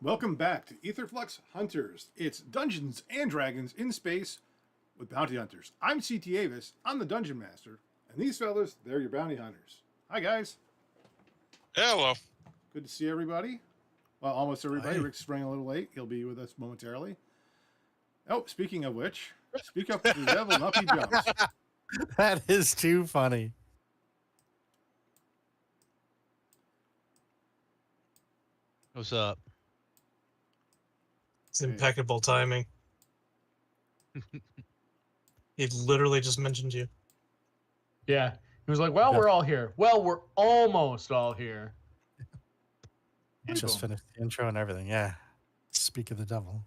Welcome back to Etherflux Hunters. It's Dungeons and Dragons in space with bounty hunters. I'm CT Avis, I'm the Dungeon Master, and these fellas, they're your bounty hunters. Hi, guys. Hello. Good to see everybody. Well, almost everybody. Hi. Rick's running a little late. He'll be with us momentarily. Oh, speaking of which, speak up to the devil and up he jumps. That is too funny. What's up? It's impeccable timing. He literally just mentioned you. Yeah. He was like, well, we're all here. Well, we're almost all here. Just finished the intro and everything. Yeah. Speak of the devil.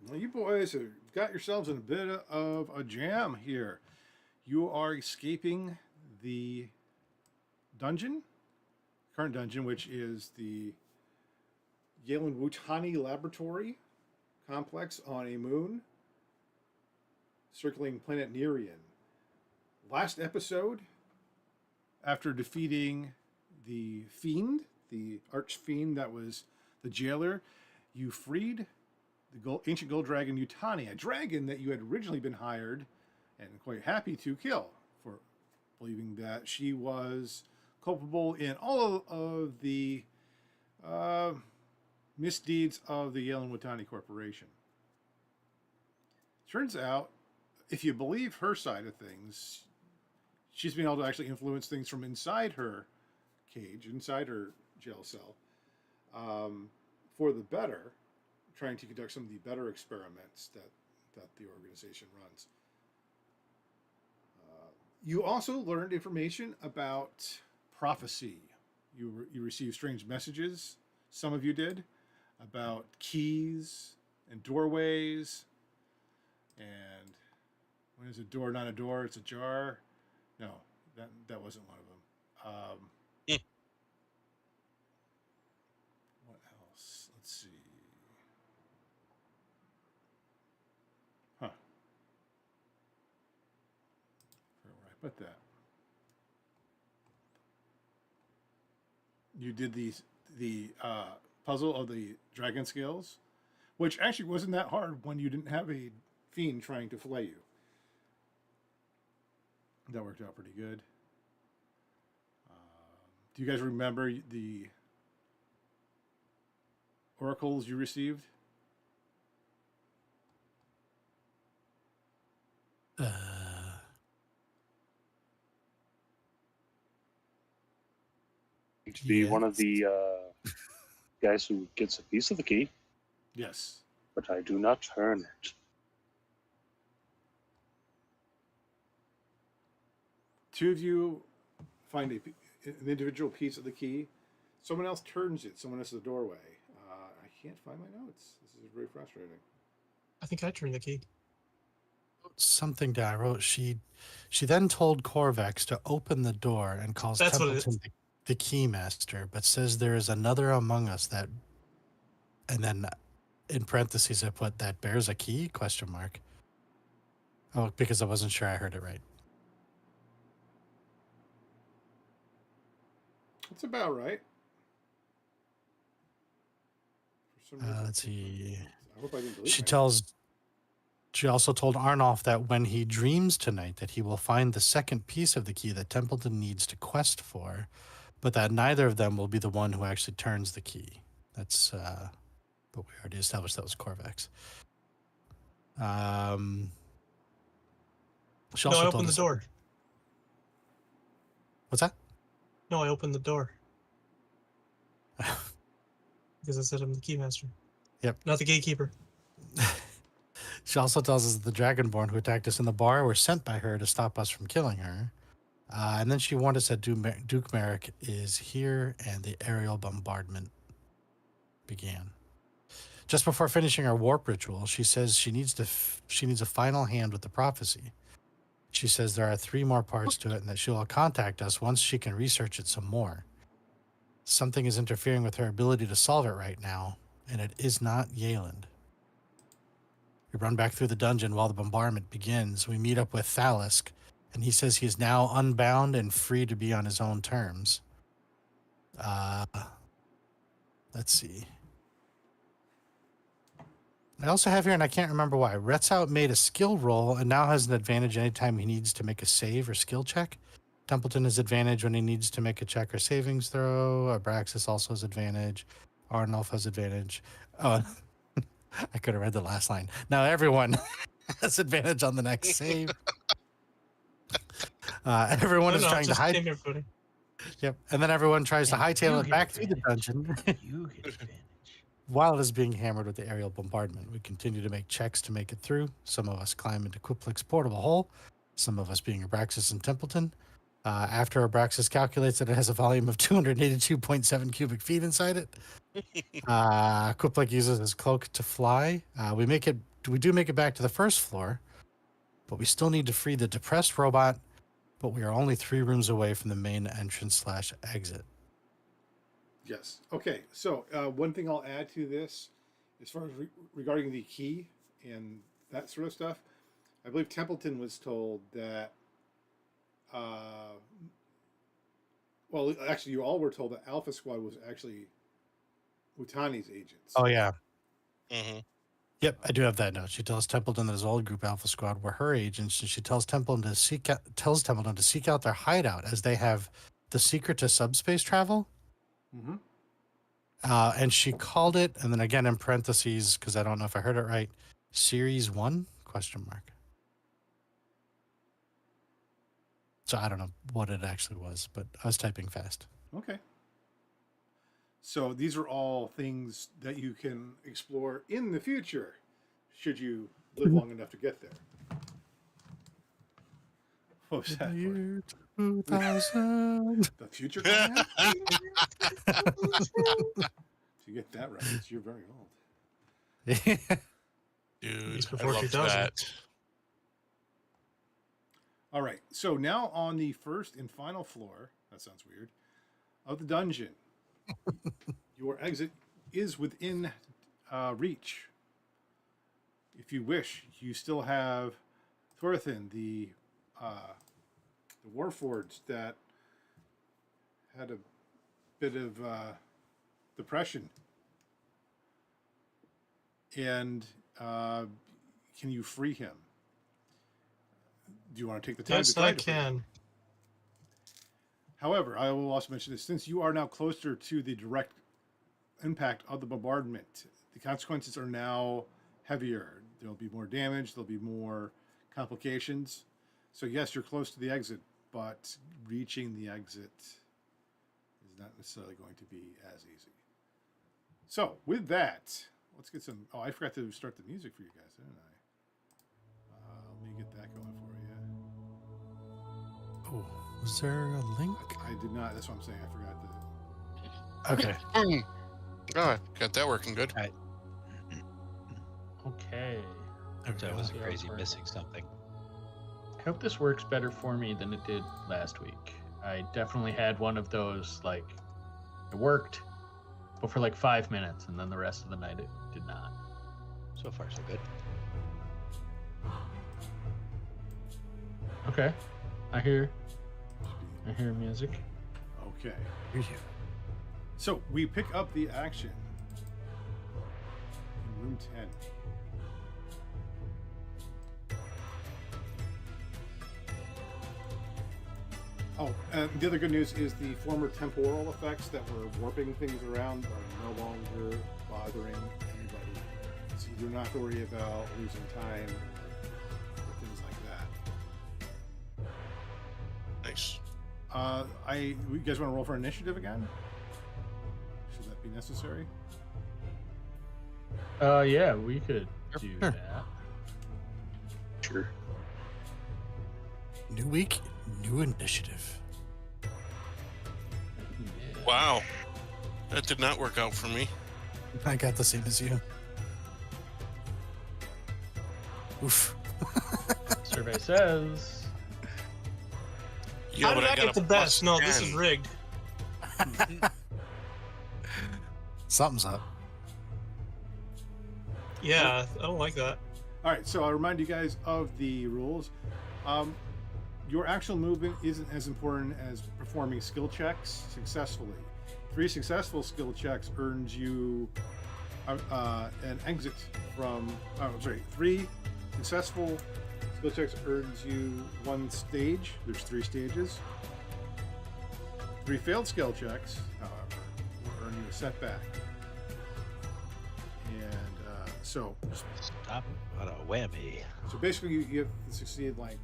Well, you boys have got yourselves in a bit of a jam here. You are escaping the dungeon, current dungeon, which is the Yalen Wutani Laboratory complex on a moon circling planet Nerian. Last episode, after defeating the fiend, the arch fiend that was the jailer, you freed the ancient gold dragon Utani, a dragon that you had originally been hired and quite happy to kill for believing that she was culpable in all of the misdeeds of the Yalen Wutani Corporation. Turns out, if you believe her side of things, she's been able to actually influence things from inside her cage, inside her jail cell, for the better, trying to conduct some of the better experiments that the organization runs. You also learned information about prophecy. You received strange messages, some of you did, about keys and doorways. And when is a door not a door, it's a jar. No, that wasn't one of them. What else? Let's see. Huh. Where I put that? You did the puzzle of the dragon scales, which actually wasn't that hard when you didn't have a fiend trying to flay you. That worked out pretty good. Do you guys remember the oracles you received? To be one of the guys who gets a piece of the key, Yes. but I do not turn it. Two of you find an individual piece of the key. Someone else turns it. Someone else is the doorway. I can't find my notes. This is very frustrating. I think I turned the key. Something that I wrote. She then told Corvex to open the door and calls That's what it Templeton the key master, but says there is another among us that, and then in parentheses I put that bears a key ? Oh, because I wasn't sure I heard it right. That's about right. For some reason, Let's see. I hope I didn't delete She also told Arnolf that when he dreams tonight that he will find the second piece of the key that Templeton needs to quest for, but that neither of them will be the one who actually turns the key. That's but we already established that was Corvex. She No, also I told opened the us- door. What's that? No, I opened the door. Because I said I'm the keymaster. Yep. Not the gatekeeper. She also tells us that the Dragonborn who attacked us in the bar were sent by her to stop us from killing her. And then she warned us that Duke Merrick is here and the aerial bombardment began. Just before finishing our warp ritual, she says she needs a final hand with the prophecy. She says there are 3 more parts to it and that she will contact us once she can research it some more. Something is interfering with her ability to solve it right now, and it is not Yayland. We run back through the dungeon while the bombardment begins. We meet up with Thalisk, and he says he is now unbound and free to be on his own terms. let's see. I also have here, and I can't remember why. Retzout made a skill roll and now has an advantage anytime he needs to make a save or skill check. Templeton has advantage when he needs to make a check or savings throw. Abraxas also has advantage. Arnulf has advantage. Oh, I could have read the last line. Now everyone has advantage on the next save. Everyone No, is no, trying to just hide. name everybody. Yep, and then everyone tries to And hightail you it get back through the advantage. dungeon. You get advantage. While it is being hammered with the aerial bombardment, we continue to make checks to make it through. Some of us climb into Quiplic's portable hole, some of us being Abraxas and Templeton. After Abraxas calculates that it has a volume of 282.7 cubic feet inside it, Quiplic uses his cloak to fly. We do make it back to the first floor, but we still need to free the depressed robot, but we are only 3 rooms away from the main entrance/exit. Yes. Okay. So one thing I'll add to this, as far as regarding the key and that sort of stuff, I believe Templeton was told that. Well, actually, you all were told that Alpha Squad was actually Utani's agents. Oh, yeah. Mm-hmm. Yep, I do have that note. She tells Templeton that his old group Alpha Squad were her agents, and she tells Templeton to seek out their hideout as they have the secret to subspace travel. Mm-hmm. And she called it, and then again in parentheses, because I don't know if I heard it right, Series 1? ? So I don't know what it actually was, but I was typing fast. Okay. So these are all things that you can explore in the future, should you live long enough to get there. What was that for? Year 2000. The future command? If you get that right, you're very old. Dude, It's I before love 2000. that. All right. So now on the first and final floor, that sounds weird, of the dungeon, your exit is within reach. If you wish, you still have Thorothin, the Warforged that had a bit of depression. And can you free him? Do you want to take the time Yes, to try I to free him? can. However, I will also mention this, since you are now closer to the direct impact of the bombardment, the consequences are now heavier. There'll be more damage, there'll be more complications. So yes, you're close to the exit, but reaching the exit is not necessarily going to be as easy. So with that, let's get some... Oh, I forgot to start the music for you guys, didn't I? Let me get that going for you. Oh, was there a link? I did not. That's what I'm saying. I forgot to... Okay. Oh, got that working good. Okay. That was Yeah, crazy perfect. missing something. I hope this works better for me than it did last week. I definitely had one of those, like, it worked, but for like 5 minutes, and then the rest of the night it did not. So far, so good. Okay. I hear music. Okay. So we pick up the action in room 10. Oh, and the other good news is the former temporal effects that were warping things around are no longer bothering anybody. So you do not have to worry about losing time or things like that. Nice. You guys want to roll for initiative again? Should that be necessary? Yeah, we could do Sure. that. Sure. New week, new initiative. Yeah. Wow. That did not work out for me. I got the same as you. Oof. Survey says. Yeah, How but did I got get a the best? plus No, this is 10. rigged. Something's up. Yeah, I don't like that. All right, so I'll remind you guys of the rules. Your actual movement isn't as important as performing skill checks successfully. 3 successful skill checks earns you an exit from. Oh, sorry. 3 successful skill checks earns you 1 stage. There's 3 stages. 3 failed skill checks, however, will earn you a setback. And so Stop on a whammy. So basically, you have to succeed like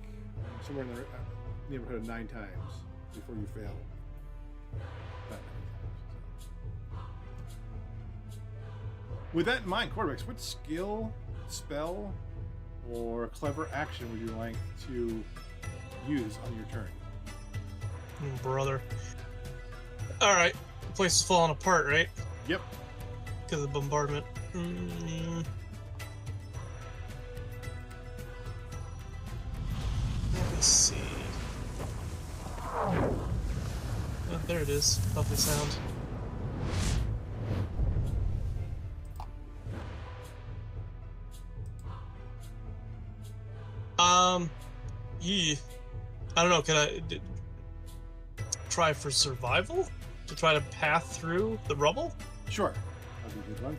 somewhere in the neighborhood of 9 times before you fail. That many times. So. With that in mind, quarterbacks, what skill, spell, or clever action would you like to use on your turn? Brother. All right. The place is falling apart, right? Yep. Because of the bombardment. Let me see. Oh, there it is. Lovely sound. Yeah. I don't know. Can I try for survival to try to path through the rubble? Sure. That'd be a good one.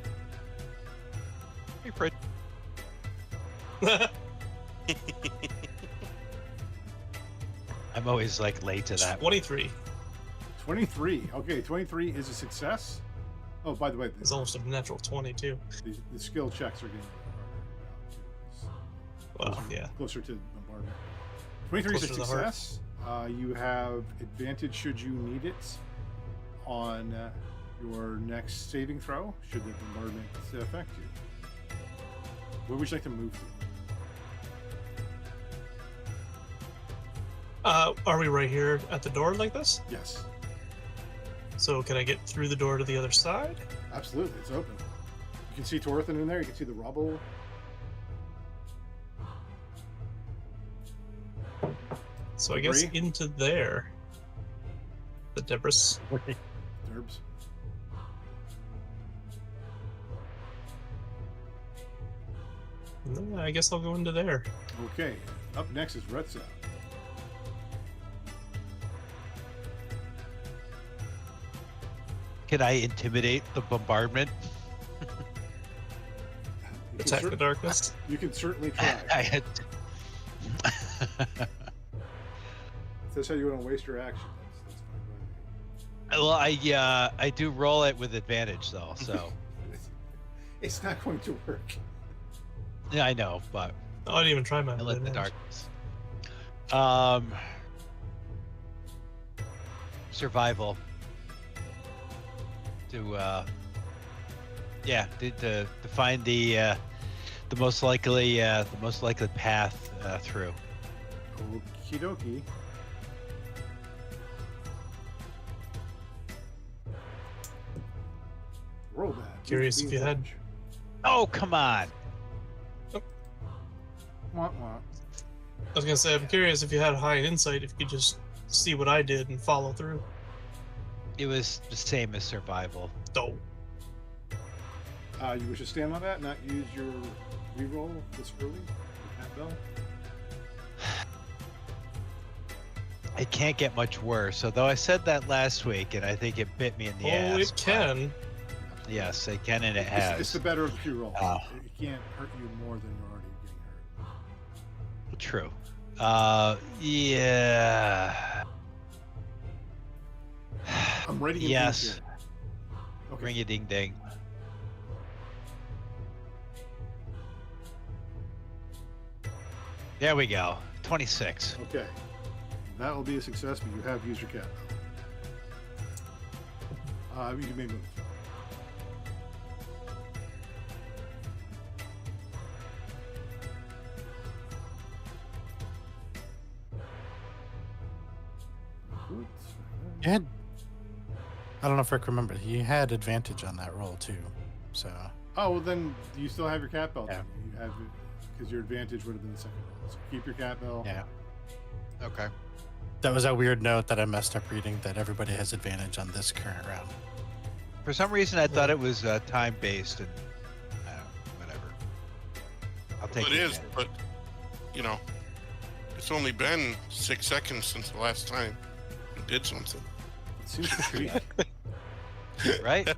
Hey, Fred. I'm always like late to that. 23. 23. Okay, 23 is a success. Oh, by the way, It's almost a natural 20 too. the skill checks are getting harder now, too. Well, yeah. Closer to bombardment. 23 is a Closer to the heart. success. You have advantage should you need it on your next saving throw, should the bombardment affect you. Where would you like to move to? Are we right here at the door like this? Yes, So can I get through the door to the other side? absolutely. It's open. You can see Torthan in there. You can see the rubble. So I guess Debris? into there. The debris. Derbs. I guess I'll go into there. Okay. Up next is Retza. Can I intimidate the bombardment? You can Attack the cer- darkness. You can certainly try. I had. If that's how you want to waste your action, that's fine by me. Well, I do roll it with advantage though, so It's not going to work. yeah, I know, but Oh, I didn't even try my I let the advantage. darkness. Survival. To find the most likely path through. Okie dokie. Roll that. Curious if you had- Oh, come on. Wah, wah. I was gonna say, I'm curious if you had high insight, if you could just see what I did and follow through. It was the same as survival. Oh, You wish to stand on that, not use your reroll this early? Cat bell? It can't get much worse. Although I said that last week, and I think it bit me in the ass. oh, it but can. Yes, it can, and it It's has. the better of the two rolls. Oh. It can't hurt you more than you're already getting hurt. True. Yeah. I'm ready. Yes. Okay. Ring a ding ding. There we go. 26. Okay. That will be a success, but you have used your cat bell. You may move. You had, I don't know if Rick remembered, he had advantage on that roll too. So Oh, well then you still have your cat bell. Yeah. Then. You have it because your advantage would have been the second roll. So keep your cat bell. yeah, Okay. that was that weird note that I messed up reading that everybody has advantage on this current round. For some reason, I thought it was time based, and whatever. I'll take It the is, advantage. but you know, it's only been 6 seconds since the last time you did something. It seems to be. Right?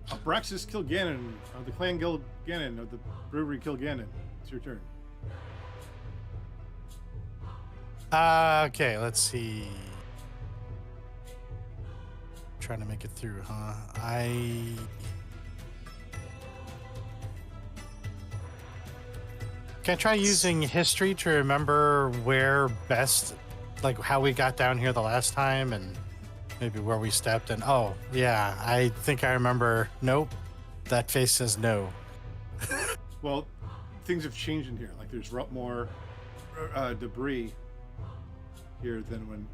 Abraxas Kilgannon of the Clan Gilgannon of the Brewery Kilgannon. It's your turn. Okay, let's see. Trying to make it through, huh? Can I try using history to remember where best, like how we got down here the last time and maybe where we stepped? And oh, yeah, I think I remember. Nope, that face says no. Well, things have changed in here. Like there's more debris here than when,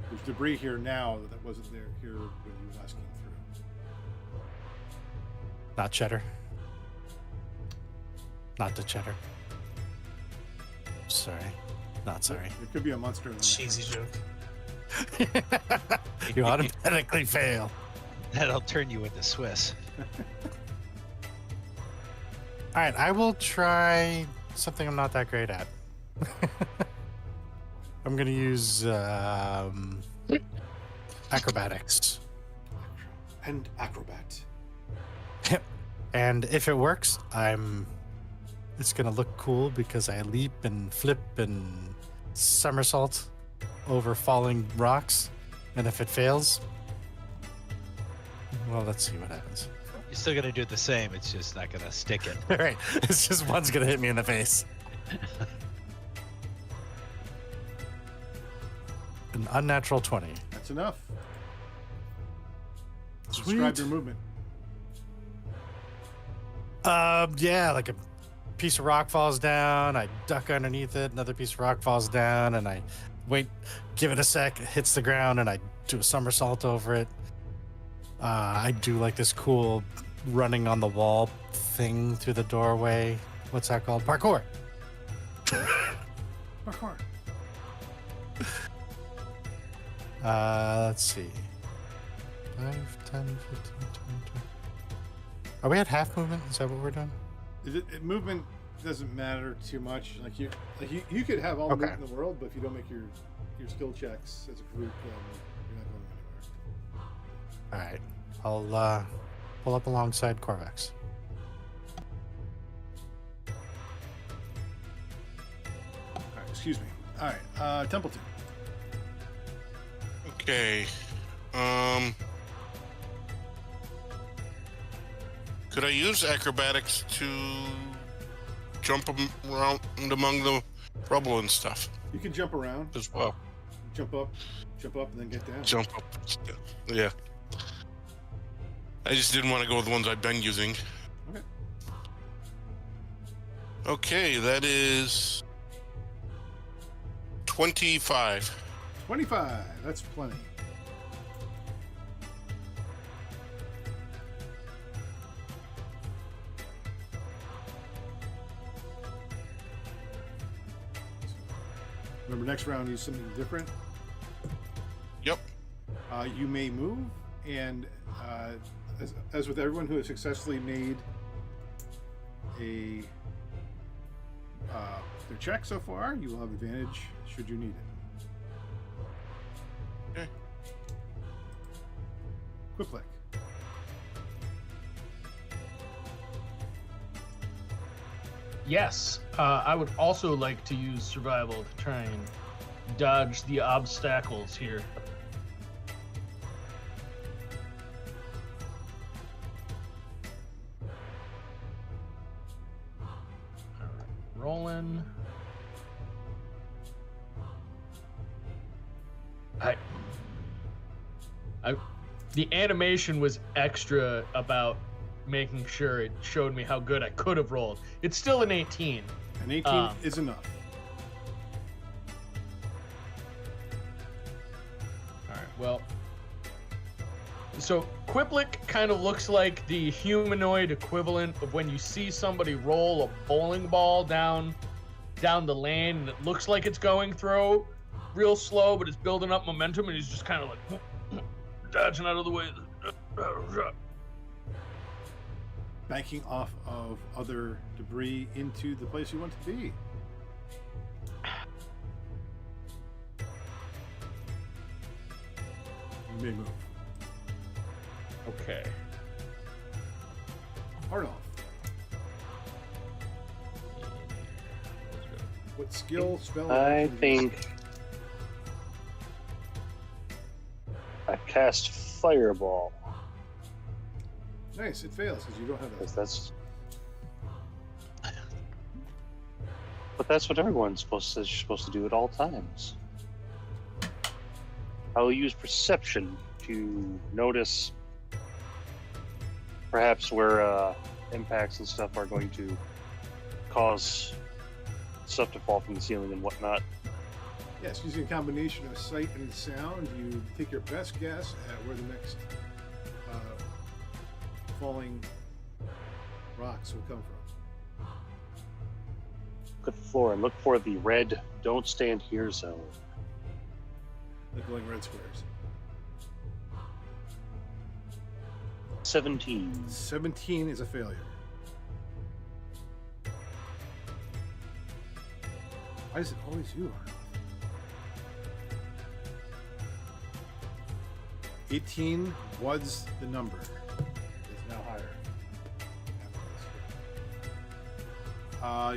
there's debris here now that wasn't there here when you last came through. Not cheddar. Not the cheddar. Sorry. Not sorry. There could be a monster in the Cheesy joke. You automatically fail. That'll turn you into Swiss. All right, I will try something I'm not that great at. I'm going to use acrobatics. And acrobat. And if it works, it's going to look cool because I leap and flip and somersault over falling rocks. And if it fails, well, let's see what happens. You're still gonna do the same. It's just not gonna stick it. All right, it's just one's going to hit me in the face. An unnatural 20. That's enough. Sweet. Describe your movement. Yeah, like a piece of rock falls down, I duck underneath it, another piece of rock falls down, and I wait, give it a sec, it hits the ground, and I do a somersault over it. I do like this cool running on the wall thing through the doorway. What's that called? Parkour. Parkour. Let's see. 5, 10, 15, 20, 20. Are we at half movement? Is that what we're doing? Movement doesn't matter too much. Like you could have all the Okay. movement in the world, but if you don't make your skill checks as a group, you're not going anywhere. All right. I'll pull up alongside Corvax. All right, excuse me. All right, Templeton. Okay. Could I use acrobatics to jump around among the rubble and stuff You can jump around, as well? jump up, and then get down. Jump up. Yeah. I just didn't want to go with the ones I've been using. Okay. Okay, that is 25. 25. That's plenty. Remember, next round, use something different. Yep. You may move, and as with everyone who has successfully made their check so far, you will have advantage should you need it. Okay. Quick. Yes, I would also like to use survival to try and dodge the obstacles here. All right, rolling. The animation was extra about making sure it showed me how good I could have rolled. It's still an 18. An 18 is enough. All right, well. So Quiplik kind of looks like the humanoid equivalent of when you see somebody roll a bowling ball down the lane and it looks like it's going through real slow, but it's building up momentum and he's just kind of like dodging out of the way. Banking off of other debris into the place you want to be. You may move. Okay. Arnolf, what skill, spell? or I action do you use? think I cast Fireball, Nice, it fails because you don't have because that. that's. But that's what everyone's you're supposed to do at all times. I will use perception to notice perhaps where impacts and stuff are going to cause stuff to fall from the ceiling and whatnot. Yes, using a combination of sight and sound, you take your best guess at where the next falling rocks will come from. Look at the floor and look for the red "Don't stand here" zone. The glowing red squares. 17. 17 is a failure. Why is it always you, Arnold? 18 was the number. It's now higher.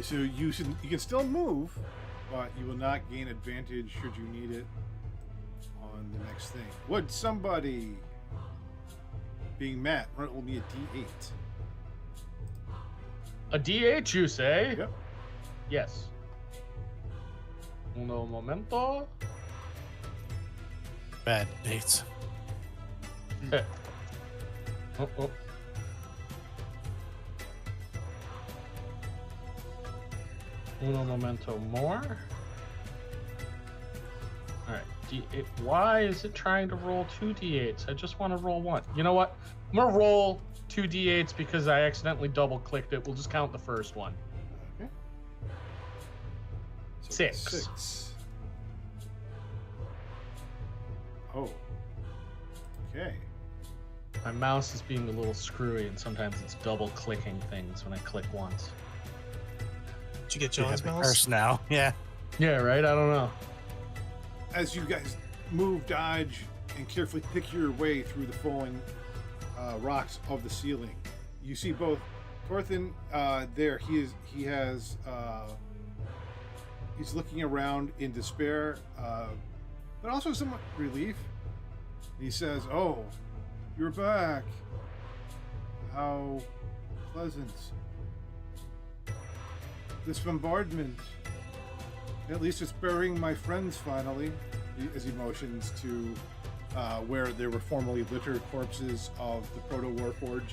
So you can still move, but you will not gain advantage should you need it on the next thing. Would somebody, being Matt, roll me a D8? A D8, you say? Yep. Yes. Uno momento. Bad dates. Oh. Uno momento more. Alright, D8. Why is it trying to roll 2 D8s? I just want to roll one. You know what? I'm going to roll 2 D8s because I accidentally double clicked it. We'll just count the first one. Okay. So 6. 6. Oh. Okay. My mouse is being a little screwy and sometimes it's double clicking things when I click once. Did you get You John's have the mouse? curse now. Yeah. Yeah, right? I don't know. As you guys move, dodge, and carefully pick your way through the falling rocks of the ceiling, you see both Thorfinn there. He's looking around in despair, but also somewhat relief. He says, "Oh, you're back. How pleasant. This bombardment. At least it's burying my friends finally," as he motions to where there were formerly littered corpses of the proto-warforged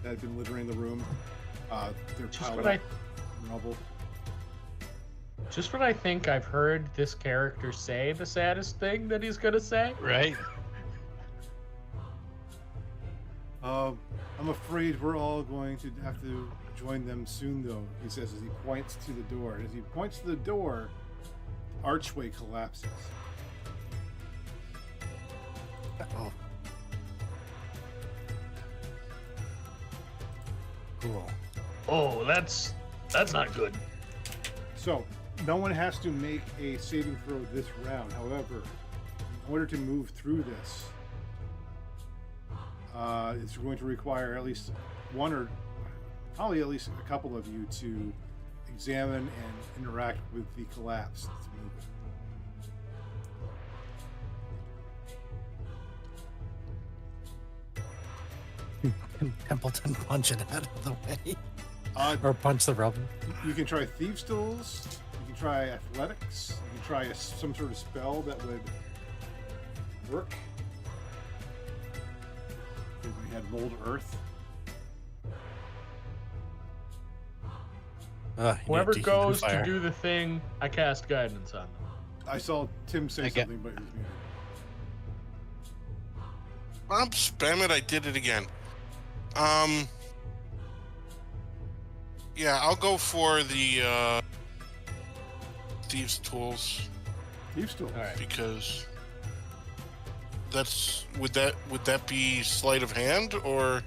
that had been littering the room. They're piled up in rubble. Just what I think I've heard this character say the saddest thing that he's gonna say. Right? I'm afraid we're all going to have to join them soon, though, he says as he points to the door. And as he points to the door, the archway collapses. Oh. Cool. Oh, that's not good. So, no one has to make a saving throw this round. However, in order to move through this, it's going to require at least one or probably at least a couple of you to examine and interact with the collapse to move it. Can Templeton punch it out of the way? Uh, Or punch the rubble? You can try Thieves' Tools, you can try Athletics, you can try some sort of spell that would work. If we had Mold Earth. Whoever goes to do the thing, I cast guidance on them. I saw Tim say something, but it was muted. I'm spam it. I did it again. Yeah, I'll go for the Thieves' Tools Thieves' Tools. All right. because that's would that be sleight of hand or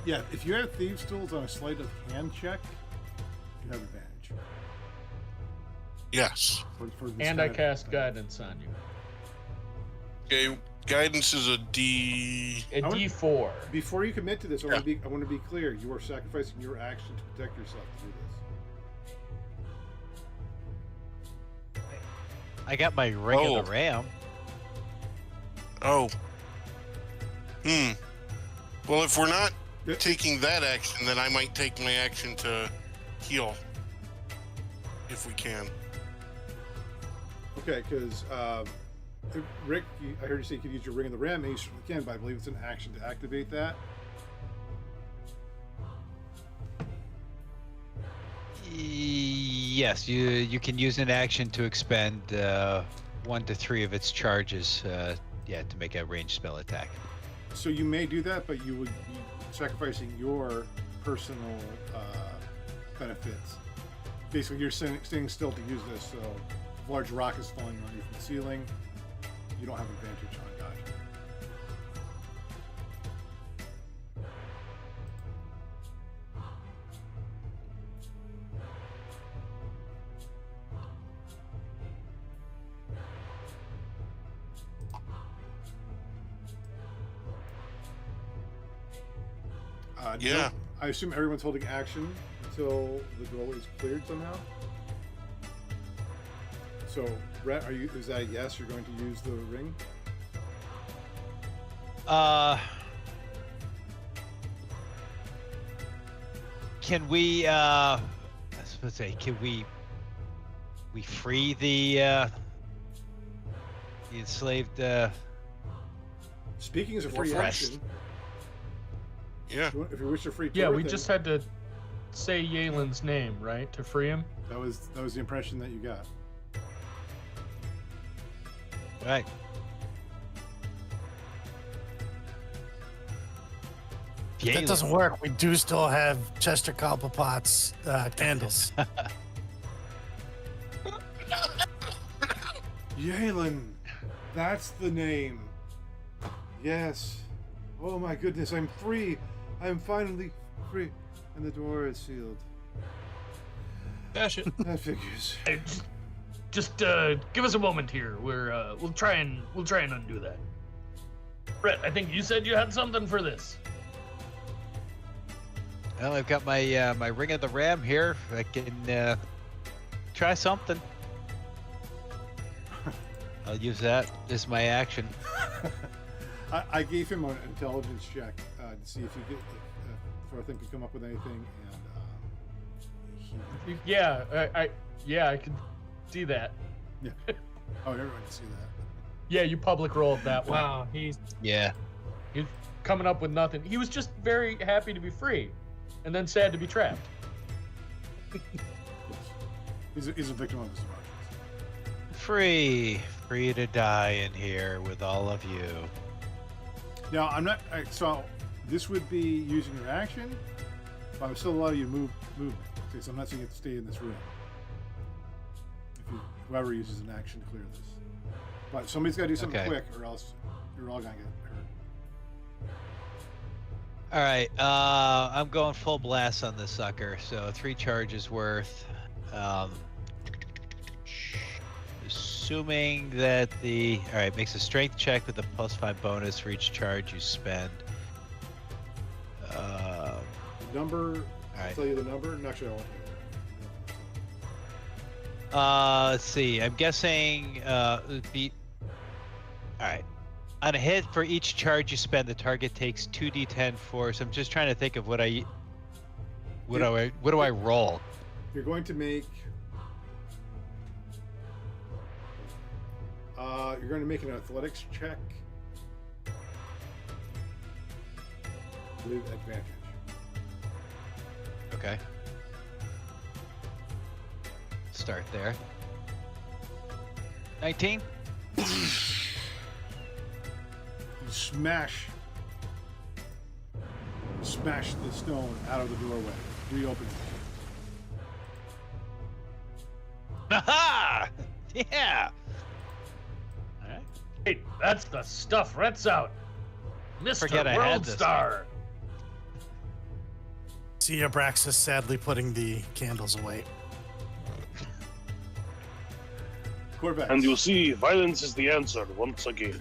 Yeah, if you have Thieves' Tools on a sleight of hand check, you have advantage. yes? For this And I kind of- cast guidance on you. Okay, Guidance is a D. A I would- D4. Before you commit to this, I want to be clear. You are sacrificing your action to protect yourself to do this. I got my ring Oh. of the ram. Oh. Well, if we're not Yep. taking that action, then I might take my action to heal. If we can. Okay, because Rick, I heard you say you could use your Ring of the Ram, and you certainly can, but I believe it's an action to activate that. Yes, you can use an action to expend 1 to 3 of its charges. To make a ranged spell attack. So you may do that, but you would be sacrificing your personal benefits. Basically, you're staying still to use this, so if a large rock is falling on you from the ceiling, you don't have advantage on dodging. Yeah. I assume everyone's holding action until the doorway is cleared somehow. So, Brett, is that a yes? You're going to use the ring? Can we? I was supposed to say, can we free the enslaved? Speaking as a free Fortress. action, Yeah. if you wish to free Yeah, we Torthan, just had to say Yalen's name, right, to free him. that was the impression that you got. Right. If that doesn't work, we do still have Chester Cobblepot's candles. Yalen, that's the name. Yes. Oh my goodness, I'm free. I'm finally free, and the door is sealed. Dash it. That figures. Hey, just give us a moment here. We'll try and undo that. Brett, I think you said you had something for this. Well, I've got my my ring of the ram here. I can try something. I'll use that as my action. I gave him an intelligence check to see if Thornton could come up with anything, and I could see that. yeah. Oh, everyone can see that. Yeah, you public rolled that one. Wow, he's Yeah. He's coming up with nothing. He was just very happy to be free, and then sad to be trapped. Yes. He's a victim of his emotions. Free to die in here with all of you. Now, I'm not. So, this would be using your action, but I would still allow you to movement. Okay, so I'm not saying you have to stay in this room. Whoever uses an action to clear this, but somebody's got to do something Okay. quick, or else you're all gonna get hurt. All right, I'm going full blast on this sucker. So 3 charges worth. Assuming that all right, makes a strength check with a +5 bonus for each charge you spend. The number. All I'll right. tell you the number. No, actually, I won't. Let's see. I'm guessing beat. All right. On a hit for each charge you spend, the target takes 2d10 force. I'm just trying to think of what do I roll? You're going to make. You're going to make an athletics check with advantage. Okay. Start there. 19. You smash the stone out of the doorway, reopen it. Aha! Yeah. All right. Hey, that's the stuff. Rhett's out. Mr. Forget I had World this Star. See Abraxas sadly putting the candles away. Corvettes. And you'll see violence is the answer once again.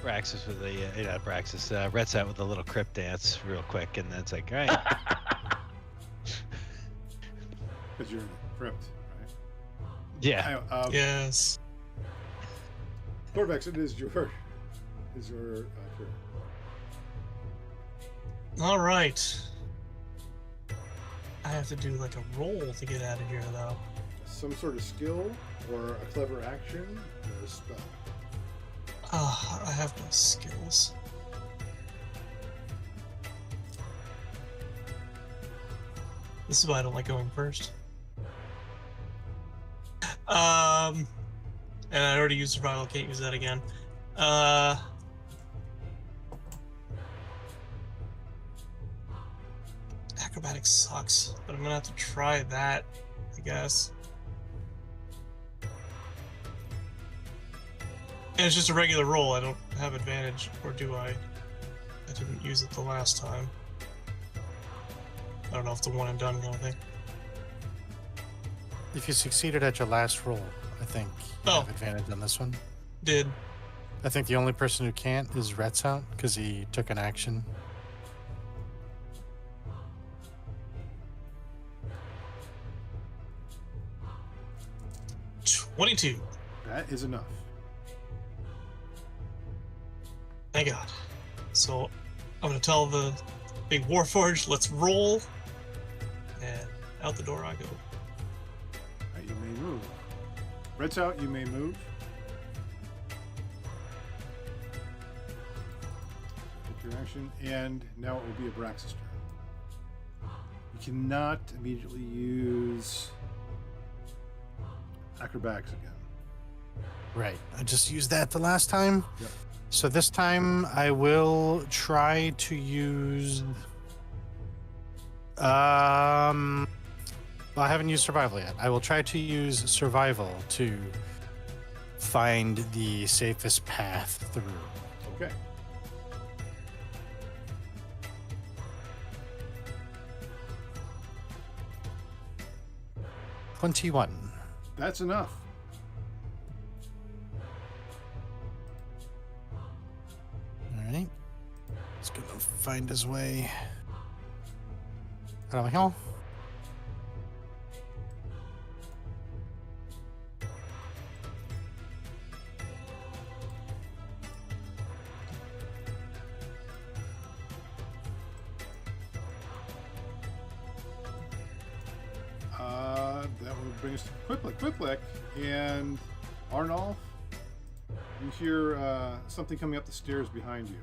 Braxis with the not Braxis, Rets out with a little crypt dance real quick, and then it's like, all right. Because you're in a crypt, right? Yeah. Yes. Corvex, it is your turn. All right. I have to do like a roll to get out of here, though. Some sort of skill, or a clever action, or a spell. I have no skills. This is why I don't like going first. And I already used survival. Can't use that again. Acrobatics sucks, but I'm gonna have to try that, I guess. And it's just a regular roll. I don't have advantage, or do I? I didn't use it the last time. I don't know if it's a one and done kind of thing. If you succeeded at your last roll, I think you Oh. have advantage on this one. Did. I think the only person who can't is Retzout because he took an action. $22. That is enough. Thank God. So I'm gonna tell the big Warforged, let's roll. And out the door I go. Right, you may move. Red's out, you may move. Take your action, and now it will be a Brax's turn. You cannot immediately use acrobatics again. Right. I just used that the last time. Yep. So this time I will try to use. Well, I haven't used survival yet. I will try to use survival to find the safest path through. Okay. $21. That's enough. All right. He's gonna find his way out of the hill. That will bring us to Quiplik, and Arnolf. You hear something coming up the stairs behind you.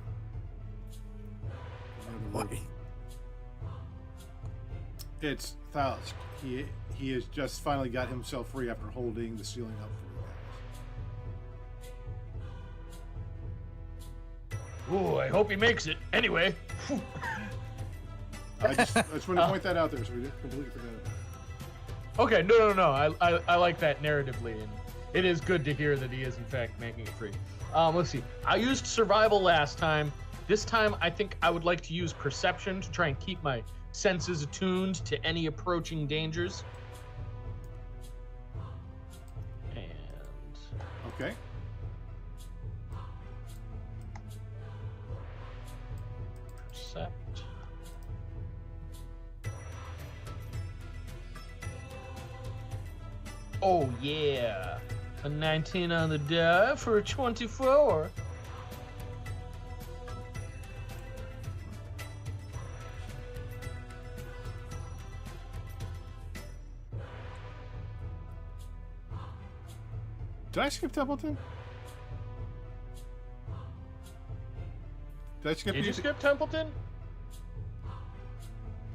What? It's Thalisk. He has just finally got himself free after holding the ceiling up for you guys. Ooh, I hope he makes it. Anyway. I just want to point that out there so we didn't completely forget about it. Okay, no. I like that narratively, and it is good to hear that he is in fact making it free. Let's see. I used survival last time. This time, I think I would like to use perception to try and keep my senses attuned to any approaching dangers. And Okay. percept. Oh yeah, a 19 on the die for a 24. Did I skip Templeton? Did I skip Did you? you skip Templeton?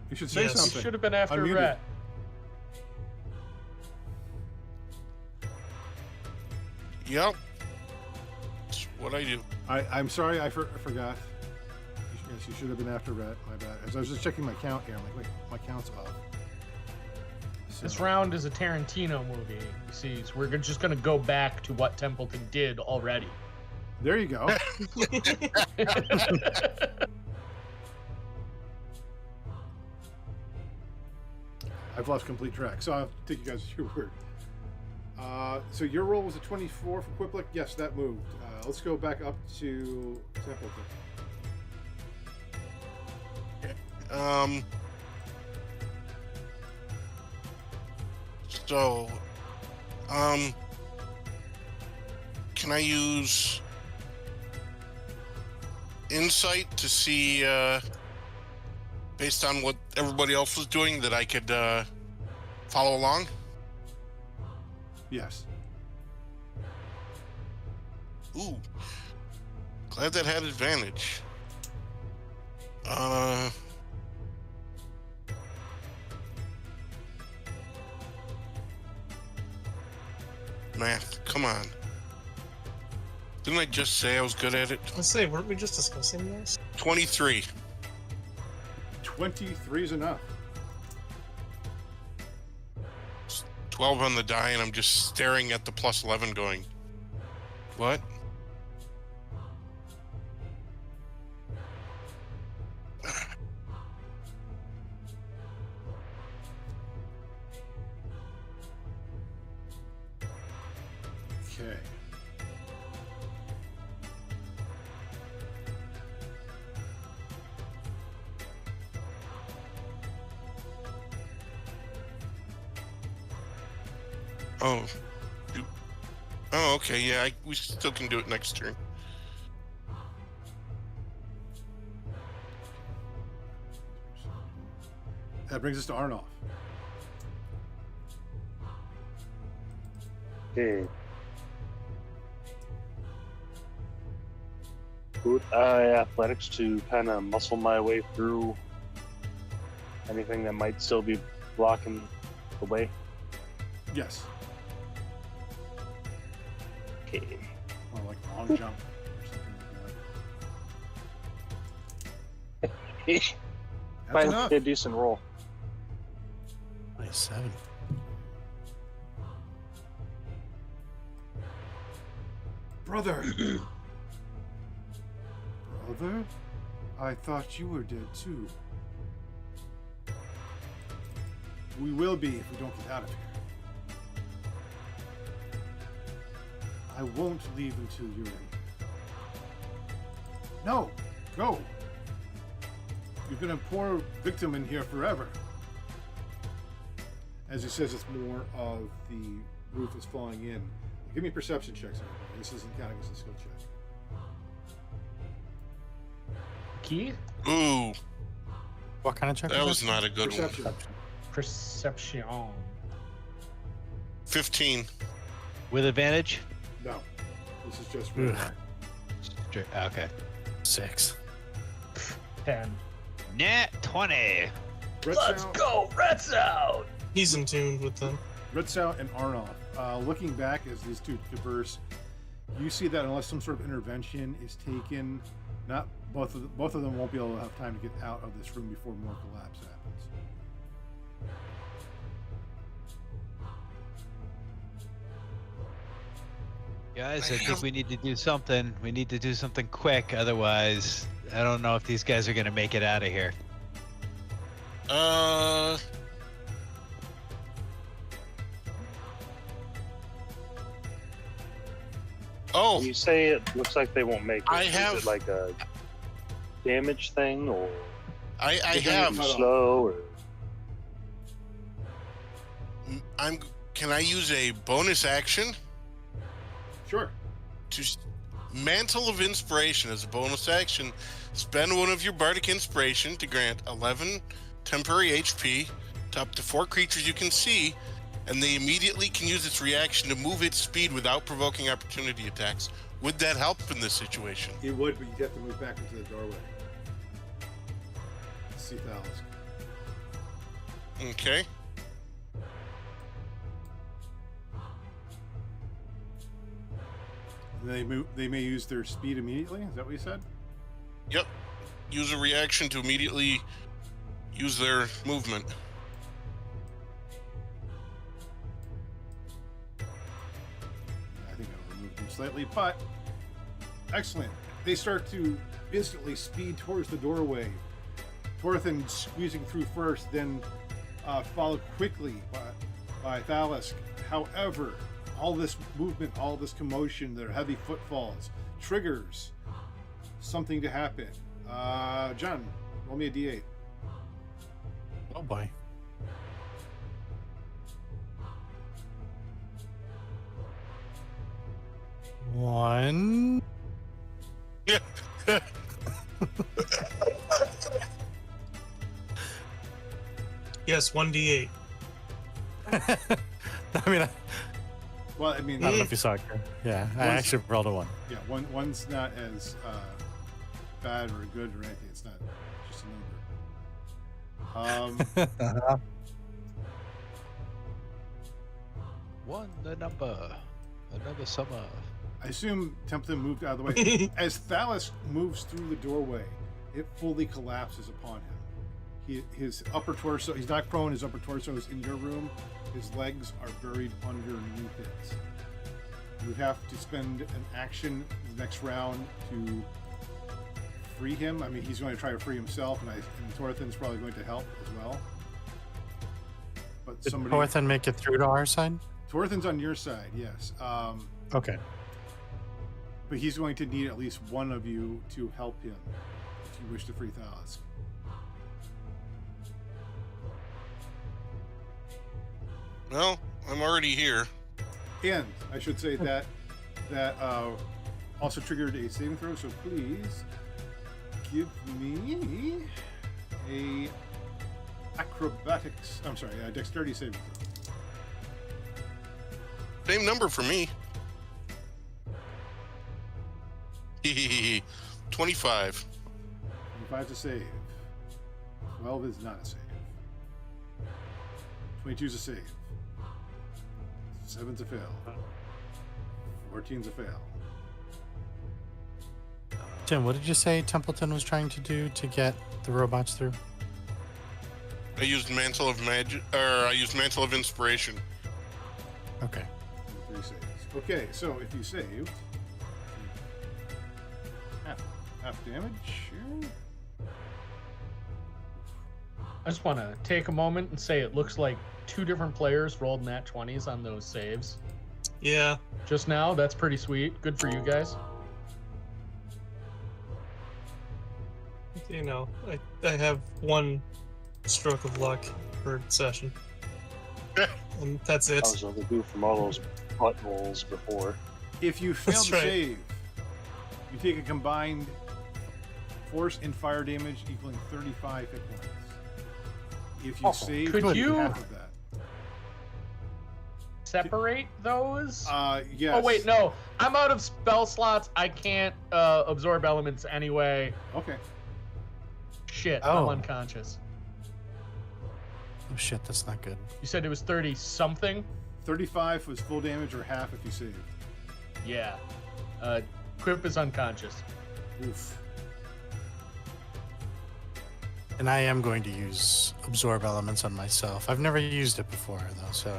You should say Yes. You something. should have been after Unmuted. Rat. Yep. That's what I do. I'm sorry, I forgot. Yes, you should have been after Red. My bad. As I was just checking my count here, I'm like, wait, my count's off. So, This round is a Tarantino movie. You see, so we're just gonna go back to what Templeton did already. there you go. I've lost complete track, so I'll take you guys at your word. So your roll was a 24 for Quiplik. Yes, that moved. Let's go back up to Templeton. So, can I use insight to see, based on what everybody else was doing, that I could follow along? Yes. Ooh, glad that had advantage. Math, come on. Didn't I just say I was good at it? Let's say, weren't we just discussing this? 23. 23 is enough. 12 on the die, and I'm just staring at the plus 11 going, what? Okay. Oh. Oh, okay, yeah, we still can do it next turn. That brings us to Arnoff. Okay. Would I athletics to kind of muscle my way through anything that might still be blocking the way? Yes. Okay. Or like long jump or something like that. That's Fine, enough. a decent roll. 27. Brother. Brother? I thought you were dead too. We will be if we don't get out of here. I won't leave until you're in here. No! Go! You've been a poor victim in here forever. As he says, it's more of the roof is falling in. Give me perception checks, everybody. This isn't counting as a skill check. Key? Ooh, What kind of check? that was not a good one. Perception. Perception. 15. With advantage? No. This is just Ugh. Okay. 6. 10. Nat 20. Go, Reds out! He's in tune with them. Ritzau and Arnoff. Looking back as these two converse, you see that unless some sort of intervention is taken, not both of them won't be able to have time to get out of this room before more collapse happens. Guys, I think we need to do something. We need to do something quick. Otherwise, I don't know if these guys are going to make it out of here. Oh, When you say it looks like they won't make it, I is have- it like a damage thing, or I is it have. too slow, or Can I use a bonus action Sure. to Mantle of Inspiration as a bonus action? Spend one of your bardic inspiration to grant 11 temporary HP to up to 4 creatures you can see, and they immediately can use its reaction to move its speed without provoking opportunity attacks. Would that help in this situation? It would, but you'd have to move back into the doorway. See Thales. Okay. And they may use their speed immediately? Is that what you said? Yep. Use a reaction to immediately use their movement. I think I'll remove them slightly, but excellent. They start to instantly speed towards the doorway. Torthan squeezing through first, then followed quickly by Thalisk. However, all this movement, all this commotion, their heavy footfalls triggers something to happen. John, roll me a d8. Oh boy. One. Yeah. Yes, 1d8. I mean, Well, I mean, I don't know if you saw it. Yeah, I Once- actually rolled a 1. yeah, one's not as bad or good or anything. It's not just a number. One the number, another summer. I assume Templeton moved out of the way. As Thallus moves through the doorway, it fully collapses upon him. His upper torso, he's not prone, his upper torso is in your room. His legs are buried underneath it. You have to spend an action the next round to free him. I mean, he's going to try to free himself, and Torthan's probably going to help as well. But Did somebody... Torthan make it through to our side? Torthan's on your side, yes. Okay. But he's going to need at least one of you to help him if you wish to free Thallus. Well, I'm already here. And I should say that also triggered a saving throw, so please give me a dexterity saving throw. Same number for me. 25. 25 is a save. 12 is not a save. 22 is a save. 7's a fail. 14's a fail. Tim, what did you say Templeton was trying to do to get the robots through? I used Mantle of Magic, or I used Mantle of Inspiration. Okay. 3 saves. Okay, so if you save, half damage. Sure. I just want to take a moment and say it looks like 2 different players rolled nat 20s on those saves. Yeah. Just now, that's pretty sweet. Good for you guys. You know, I have one stroke of luck per session. And that's it. I was overdue from all those butt rolls before. If you fail That's to right. save, you take a combined force and fire damage equaling 35 hit points. If you save, could take you- half of that. Separate those? Yes. Oh, wait, no. I'm out of spell slots. I can't absorb elements anyway. Okay. Shit, Oh. I'm unconscious. Oh shit, that's not good. You said it was 30 something? 35 was full damage or half if you saved. Yeah. Quip is unconscious. Oof. And I am going to use absorb elements on myself. I've never used it before though, so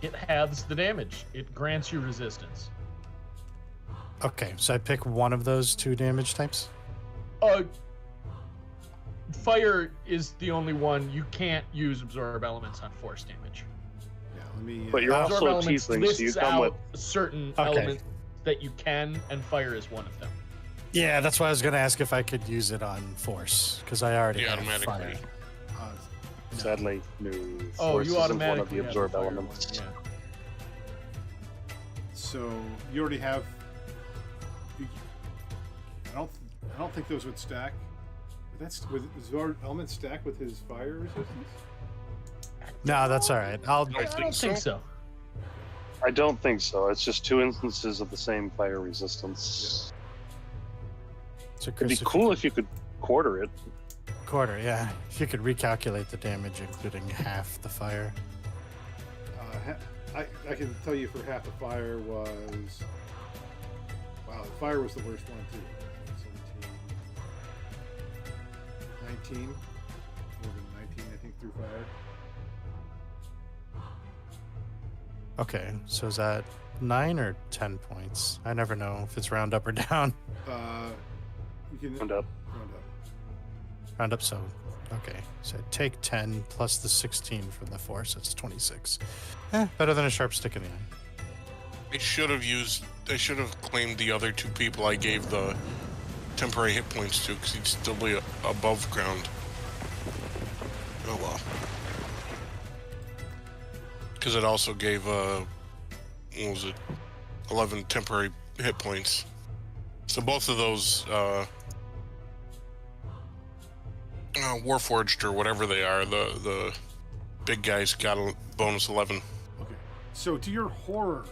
It halves the damage. It grants you resistance. okay, so I pick one of those 2 damage types. Fire is the only one. You can't use absorb elements on force damage. Yeah, let me. But you're Absorb also a elements tiefling, so you lists come with. out certain Okay. elements that you can, and fire is one of them. Yeah, that's why I was going to ask if I could use it on force because I already Yeah, have automatically. fire. Sadly, no. Oh, Force you isn't automatically one of the have absorb fire elements. one, yeah. So you already have. I don't think those would stack. But that's with Zord element stack with his fire resistance. No, that's all right. I'll I I don't think so. I don't think so. It's just 2 instances of the same fire resistance. so It'd Chris, be if you cool could- if you could quarter it. quarter, yeah. If you could recalculate the damage, including half the fire. I can tell you for half the fire was. Wow, the fire was the worst one too. 17, 19, more than 19, I think, through fire. Okay, so is that 9 or 10 points? I never know if it's round up or down. You can Round up. round up. Round up, so okay. So take 10 plus the 16 from the 4, so it's 26. Better than a sharp stick in the eye. I should have claimed the other 2 people I gave the temporary hit points to, because he'd still be above ground. Oh well. Because it also gave, what was it? 11 temporary hit points. So both of those, Warforged or whatever they are, the big guys got a bonus 11. Okay. So to your horror,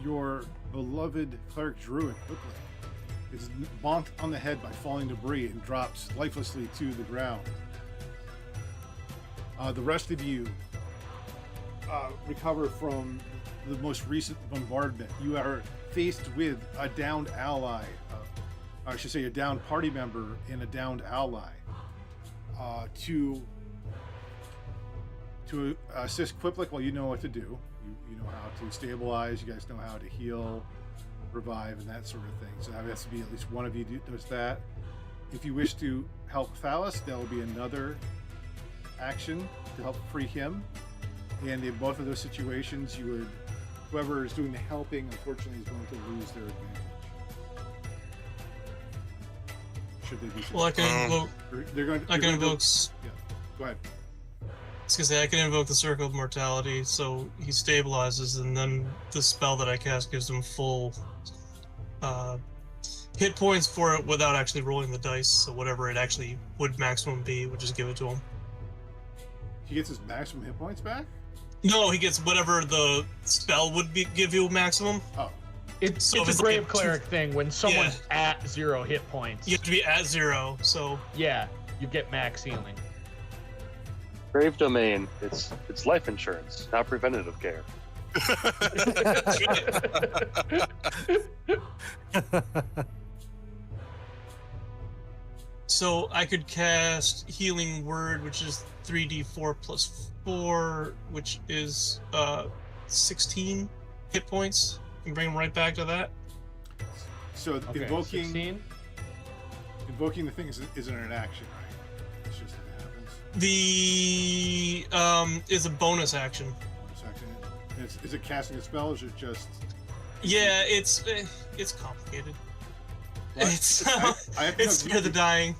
your beloved cleric druid quickly is bonked on the head by falling debris and drops lifelessly to the ground. The rest of you recover from the most recent bombardment. You are faced with a downed ally, I should say a downed party member and a downed ally. To assist Quiplik, well, you know what to do. You know how to stabilize. You guys know how to heal, revive, and that sort of thing. So that has to be at least one of you does that. If you wish to help Phallus, there will be another action to help free him. And in both of those situations, whoever is doing the helping, unfortunately, is going to lose their advantage. Should they be Well, I can invoke. I can invoke. Yeah, go ahead. I was gonna say I can invoke the Circle of Mortality, so he stabilizes, and then the spell that I cast gives him full hit points for it without actually rolling the dice. So whatever it actually would maximum be, would just give it to him. He gets his maximum hit points back? No, he gets whatever the spell would give you maximum. Oh. It's So if a it's grave like cleric thing when someone's at 0 hit points. You have to be at 0, so Yeah, you get max healing. Grave domain. It's life insurance, not preventative care. So I could cast Healing Word, which is 3d4 plus 4, which is 16 hit points, and bring them right back to that. So Okay, invoking 16. the thing isn't an action, right? It's just that it happens. The is a bonus action. Bonus action. And is it casting a spell, or is it just? Yeah, it's complicated. What? It's I have to it's know, Spare the Dying.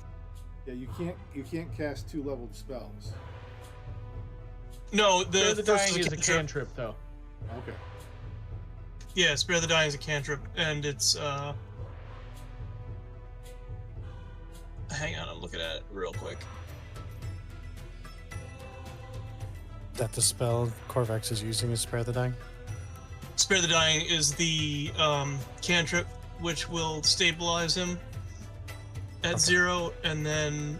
Yeah, you can't cast 2-leveled spells. No, Spare the first Dying is a cantrip. cantrip, though. Okay. Yeah, Spare the Dying is a cantrip, and it's hang on, I'm looking at it real quick. That the spell Corvax is using is Spare the Dying? Spare the Dying is the cantrip, which will stabilize him at 0, and then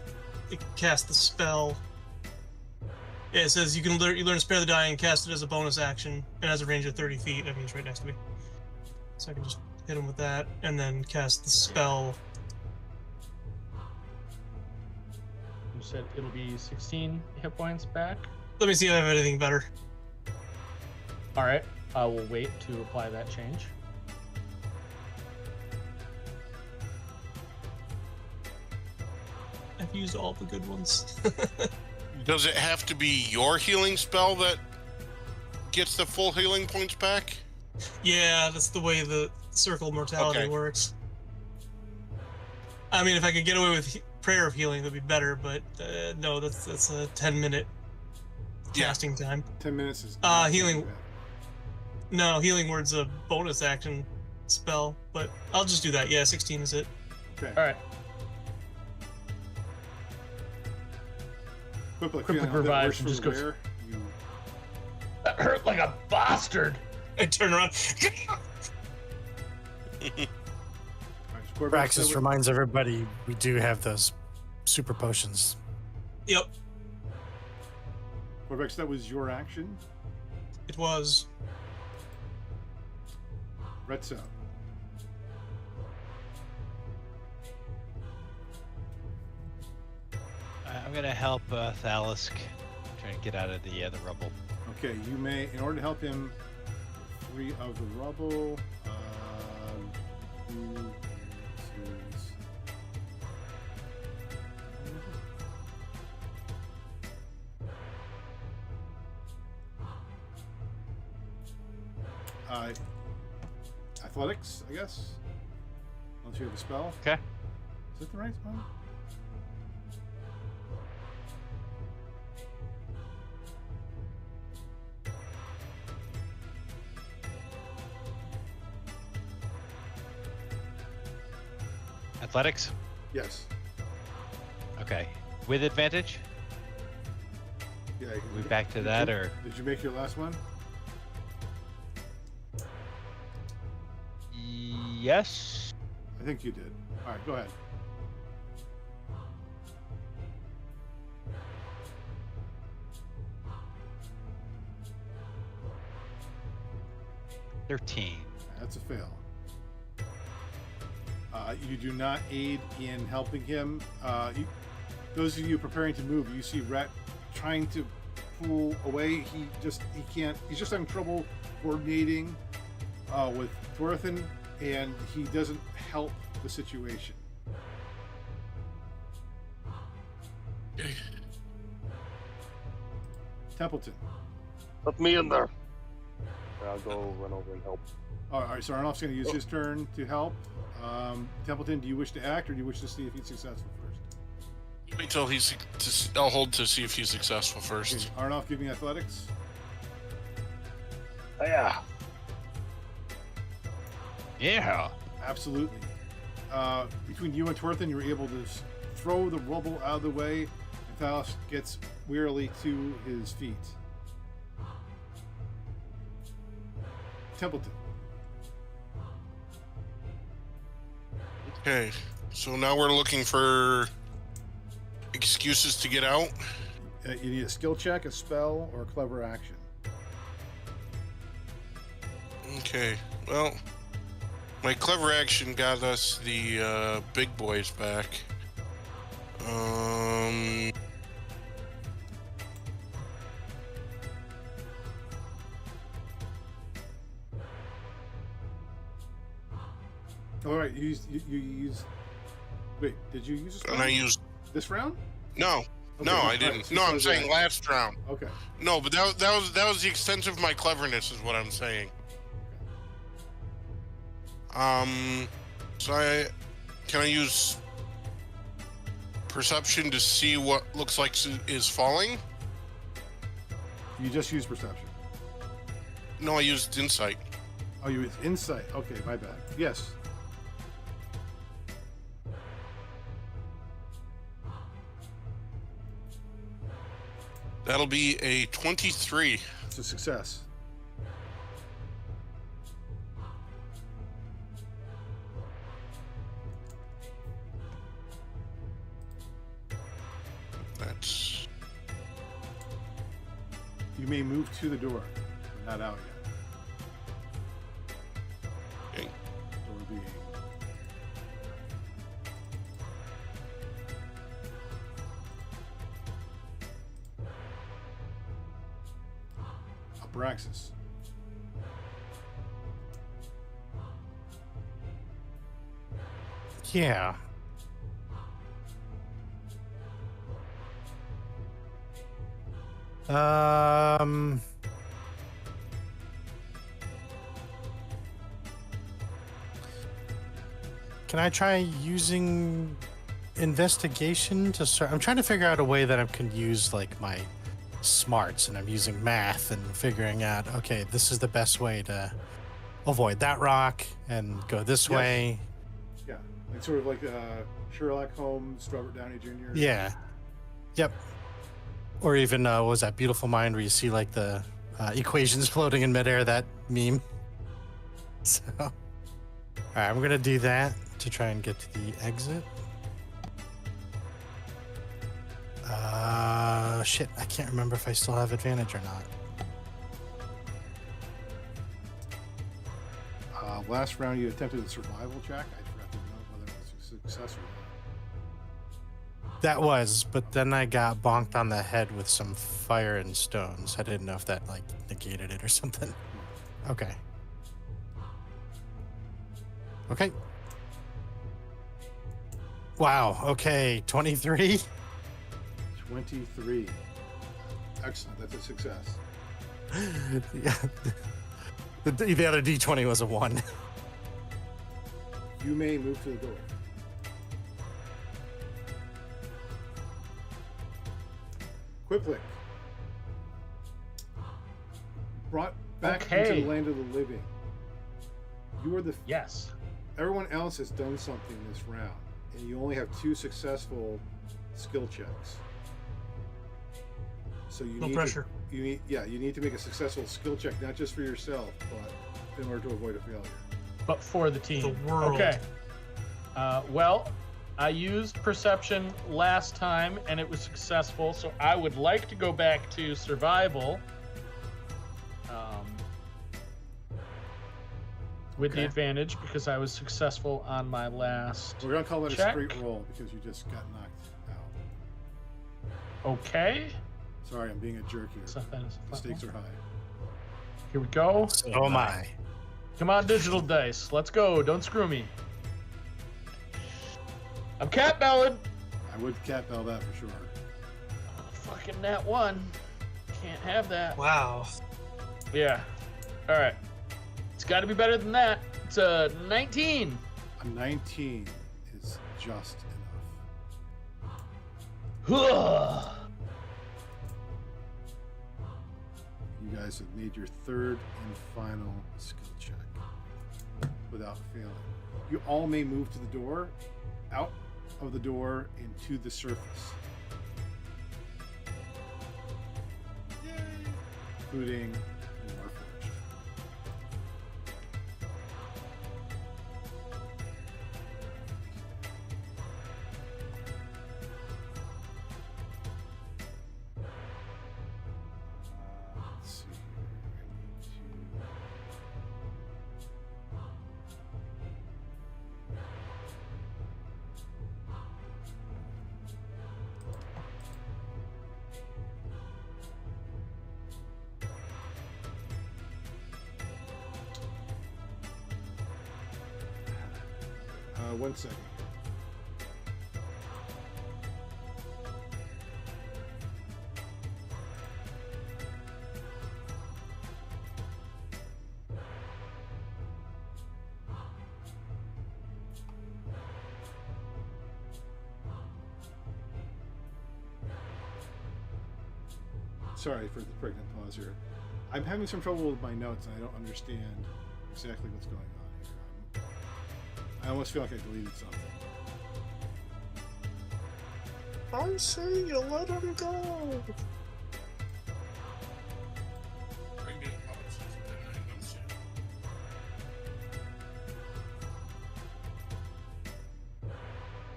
it cast the spell. Yeah, it says you learn Spare the Dying and cast it as a bonus action, and has a range of 30 feet. I mean, it's right next to me, so I can just hit him with that, and then cast the spell. You said it'll be 16 hit points back. Let me see if I have anything better. All right, I will wait to apply that change. I've used all the good ones. Does it have to be your healing spell that gets the full healing points back? Yeah, that's the way the Circle of Mortality Okay. works. I mean, if I could get away with Prayer of Healing, that'd be better, but no, that's a 10-minute Yeah. casting time. 10 minutes is. Healing- No, Healing Word's a bonus action spell, but I'll just do that. Yeah, 16 is it. Okay. All right. Quiplik Quiplik revives and just goes- You That hurt like a bastard. I turn around. Praxis reminds everybody we do have those super potions. Yep, Corvax, that was your action. it was. Retso. I'm gonna help Thalisk trying to get out of the rubble. Okay, you may, in order to help him free of the rubble, Athletics, I guess. Unless you have a spell. Okay. Is that the right one? Athletics. Yes. Okay. With advantage. Yeah. We back to that, or did you make your last one? yes? I think you did. All right, go ahead. $13. That's a fail. You do not aid in helping him. Those of you preparing to move, you see Rhett trying to pull away. He can't. He's just having trouble coordinating with Thorothan, and he doesn't help the situation. Templeton. Let me in there. I'll go run over and help. All right, so Arnoff's going to use his turn to help. Templeton, do you wish to act, or do you wish to see if he's successful first? Wait till I'll hold to see if he's successful first. Okay, Arnoff, give me athletics. Yeah. Yeah. Absolutely. Between you and Thorothan, you were able to throw the rubble out of the way, and Thalos gets wearily to his feet. Templeton. Okay, so now we're looking for excuses to get out. You need a skill check, a spell, or a clever action. Okay, well, my clever action got us the big boys back. All right, you use. Wait, did you use a spell And I used this round? no, Okay, no, all I right, didn't. so No, I'm that- saying last round. Okay. No, but that was the extent of my cleverness, is what I'm saying. So can I use perception to see what looks like is falling? You just used perception. No, I used insight. Oh, you used insight. Okay, my bad. Yes. That'll be a 23. It's a success. That's You may move to the door. We're not out yet. okay. Door being. Abraxas. Yeah. Um. Can I try using investigation to start? I'm trying to figure out a way that I can use like my smarts, and I'm using math and figuring out, okay, this is the best way to avoid that rock and go this Yes. way. Yeah, like sort of like Sherlock Holmes, Robert Downey Jr. Yeah. Yep. Or even what was that Beautiful Mind, where you see like the equations floating in midair, that meme. So, all right, I'm gonna do that to try and get to the exit. Shit, I can't remember if I still have advantage or not. Last round, you attempted a survival check. I forgot to know whether it was a success or not. That was, but then I got bonked on the head with some fire and stones. I didn't know if that like negated it or something. Okay. Okay. Wow. Okay. 23. 23. Excellent. That's a success. Yeah. The other D20 was a 1. You may move to the door. Quiplik. Brought back into Okay. the land of the living. You are the. Yes. Everyone else has done something this round, and you only have 2 successful skill checks. So you No need pressure. You need to make a successful skill check, not just for yourself, but in order to avoid a failure. But for the team. The world. Okay. Well, I used perception last time and it was successful, so I would like to go back to survival. With the Okay. advantage because I was successful on my last. We're gonna call that check. a straight roll because you just got knocked out. Okay. Sorry, I'm being a jerk here. So that is- The stakes are high. Here we go. So am I. Come on, digital dice. Let's go. Don't screw me. I'm cat belling. I would cat bell that for sure. Fucking nat 1. Can't have that. Wow. Yeah. All right. It's got to be better than that. It's a 19. A 19 is just enough. Ugh. You guys have made your 3rd and final skill check without failing. You all may move to the door, out of the door, and to the surface. Including the Warforged. Let's see here. I need to. One second. Sorry for the pregnant pause here. I'm having some trouble with my notes and I don't understand exactly what's going on here. I almost feel like I deleted something. I say you let him go.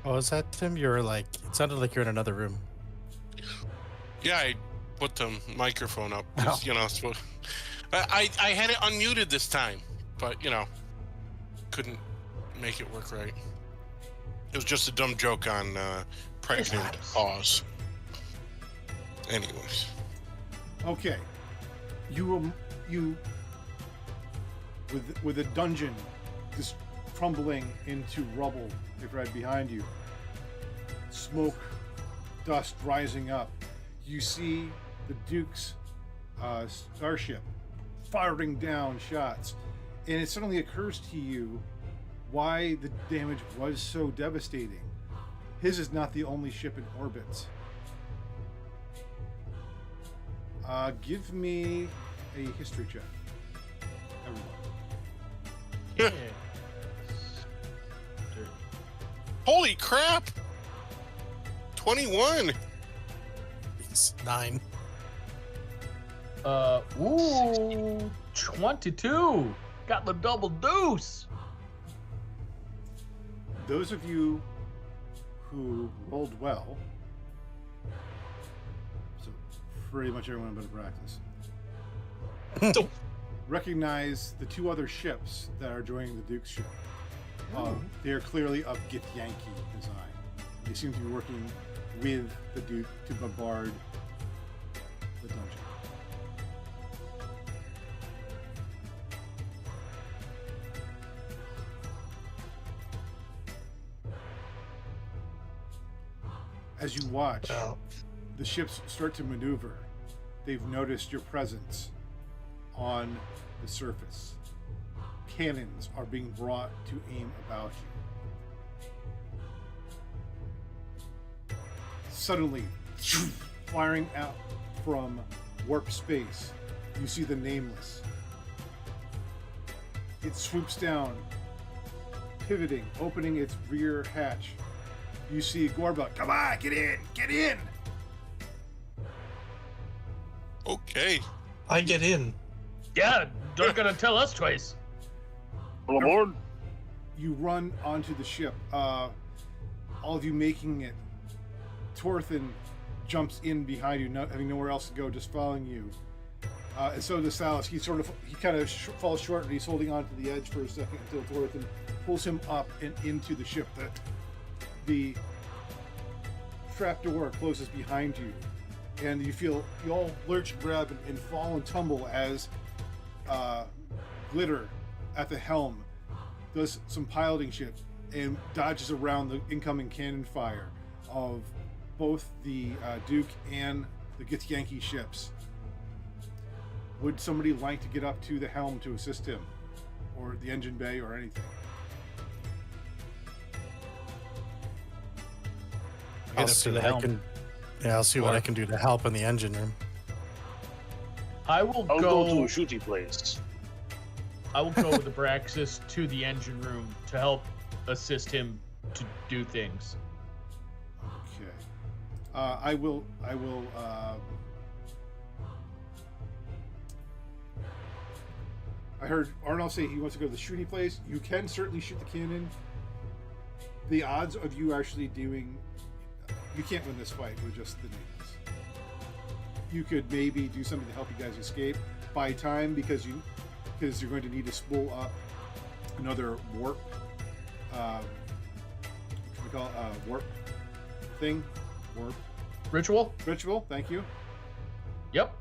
Oh, is that Tim? You're like, it sounded like you're in another room. Yeah, I put the microphone up. 'Cause, you know, I had it unmuted this time, but you know, couldn't make it work right. It was just a dumb joke on pregnant pause. Anyways, Okay, you with a dungeon just crumbling into rubble right behind you. Smoke, dust rising up. You see the Duke's starship firing down shots, and it suddenly occurs to you why the damage was so devastating. His is not the only ship in orbit. Give me a history check, everyone. Yes. holy crap! 21. It's 9. Ooh, 22. Got the double deuce. Those of you who rolled well, so pretty much everyone but practice, recognize the 2 other ships that are joining the Duke's ship. They are clearly of Githyanki design. They seem to be working with the Duke to bombard the dungeon. As you watch, the ships start to maneuver. They've noticed your presence on the surface. cannons are being brought to aim about you. Suddenly, firing out from warp space, you see the Nameless. It swoops down, pivoting, opening its rear hatch. You see Gorba, come on, get in, get in! Okay. I get in. Yeah, don't gonna tell us twice. All aboard. You run onto the ship, all of you making it. Torthin jumps in behind you, not having nowhere else to go, just following you. And so does Salas. He kind of falls short, and he's holding on to the edge for a second until Torthin pulls him up and into the ship. The trap door closes behind you, and you all lurch, grab, and fall and tumble as Glitter at the helm does some piloting shit and dodges around the incoming cannon fire of both the Duke and the Githyanki ships. Would somebody like to get up to the helm to assist him, or the engine bay, or anything? I'll see what I can. Yeah, I'll see what I can do to help in the engine room. I'll go to a shooty place. I will go with Abraxas to the engine room to help assist him to do things. Okay. I will. I heard Arnold say he wants to go to the shooting place. You can certainly shoot the cannon. The odds of you actually doing... You can't win this fight with just the Nameless. You could maybe do something to help you guys escape. Buy time because you're going to need to spool up another warp... what should we call it? Warp thing? Warp... Ritual? Ritual, thank you. Yep.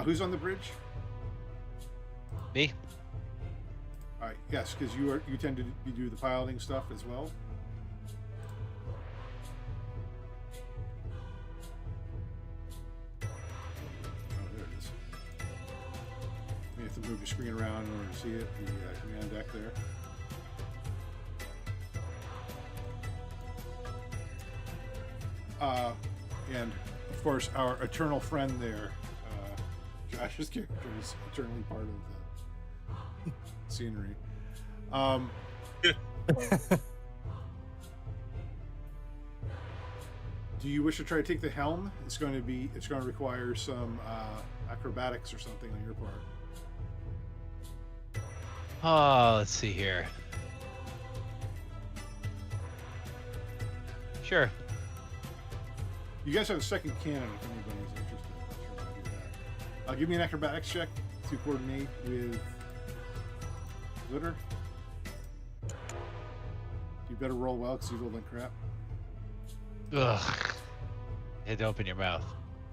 Who's on the bridge? Me? All right, yes, because you tend to do the piloting stuff as well. Oh, there it is. You have to move your screen around in order to see it. The command deck there. And of course, our eternal friend there, Josh's character, is eternally part of the scenery. Do you wish to try to take the helm? It's going to require some acrobatics or something on your part. Oh, let's see here. Sure. You guys have a second cannon if anybody's interested. I'm not sure if I do that. Give me an acrobatics check to coordinate with Glitter. You better roll well because you rolled like crap. Ugh. Had to open your mouth.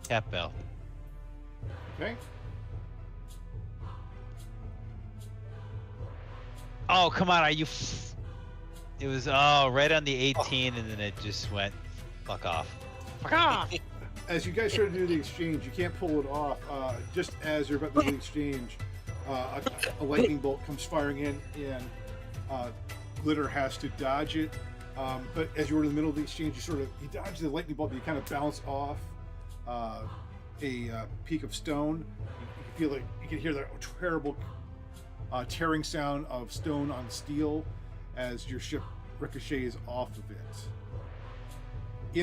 Cat bell. Okay. Oh, come on. Are you... It was, right on the 18, and then it just went, fuck off. Fuck off! As you guys try to do the exchange, you can't pull it off. Just as you're about to do the exchange, a lightning bolt comes firing in, and Glitter has to dodge it. But as you're in the middle of the exchange, you dodge the lightning bolt, but you kind of bounce off a peak of stone. You can hear that terrible tearing sound of stone on steel as your ship ricochets off of it.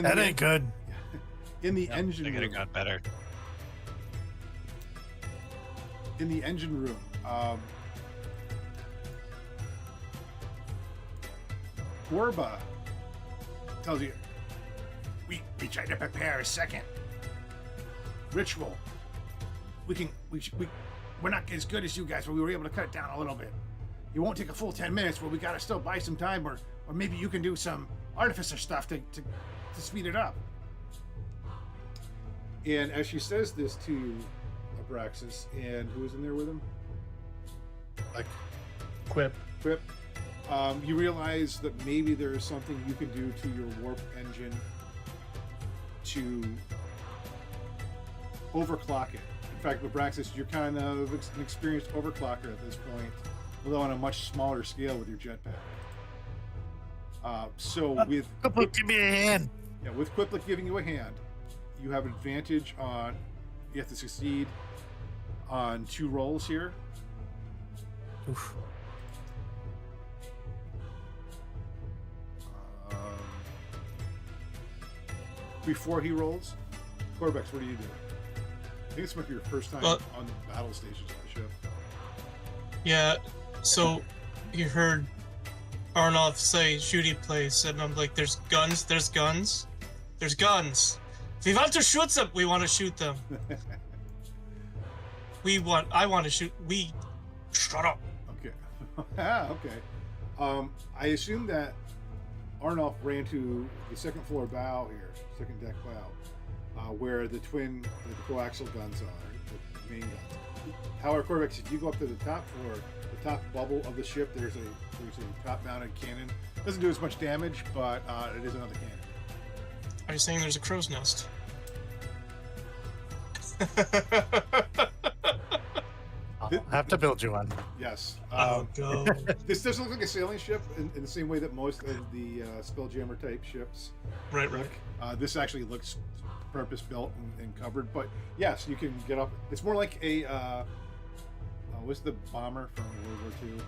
That ain't good. In the engine I could have room. got better. In the engine room, Gorba tells you, we tried to prepare a second ritual. We're not as good as you guys, but we were able to cut it down a little bit. It won't take a full 10 minutes, but we gotta still buy some time, or maybe you can do some artificer stuff to speed it up. And as she says this to Abraxas, and who is in there with him? Like, Quip. You realize that maybe there is something you can do to your warp engine to overclock it and fact, with Braxis, you're kind of an experienced overclocker at this point, although on a much smaller scale with your jetpack. So with Give me a hand. Yeah, with Quiplet giving you a hand, you have advantage on. You have to succeed on 2 rolls here. Oof. Before he rolls, Corbex, what are you doing? I think this might be your first time on the battle stations of the ship. Yeah, so you heard Arnov say shooty place, and I'm like, there's guns. If we want to shoot them, we want to shoot them. I want to shoot. Shut up. Okay. Okay. I assume that Arnolf ran to the second floor bow here, second deck bow, where the coaxial guns are, the main guns. However, Corvex, if you go up to the top floor, the top bubble of the ship, there's a top-mounted cannon. Doesn't do as much damage, but it is another cannon. Are you saying there's a crow's nest? I'll have to build you one. Yes. Oh, go. This doesn't look like a sailing ship in the same way that most of the Spelljammer type ships Right. look. This actually looks purpose-built and covered, but yes, you can get up. It's more like a what's the bomber from World War II?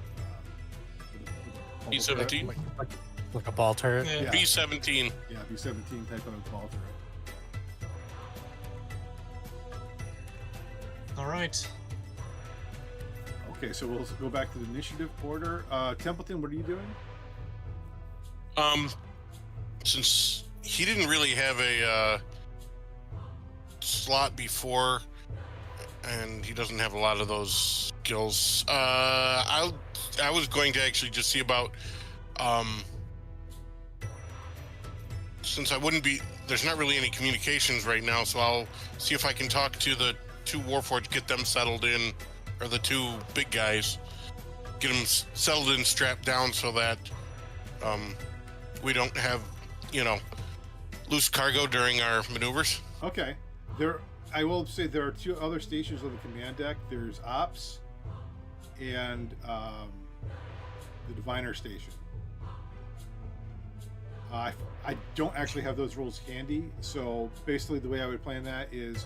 B-17? Like a ball turret. Yeah. B-17. Yeah, B-17 type of ball turret. All right. Okay, so we'll go back to the initiative order. Templeton, what are you doing? Since he didn't really have a slot before, and he doesn't have a lot of those skills, I was going to actually just see about, since there's not really any communications right now, so I'll see if I can talk to the 2 Warforged, get them settled in, or the 2 big guys, get them settled in, strapped down, so that we don't have, loose cargo during our maneuvers. Okay. I will say there are 2 other stations on the command deck. There's Ops and the Diviner station. I don't actually have those rules handy, so basically the way I would play that is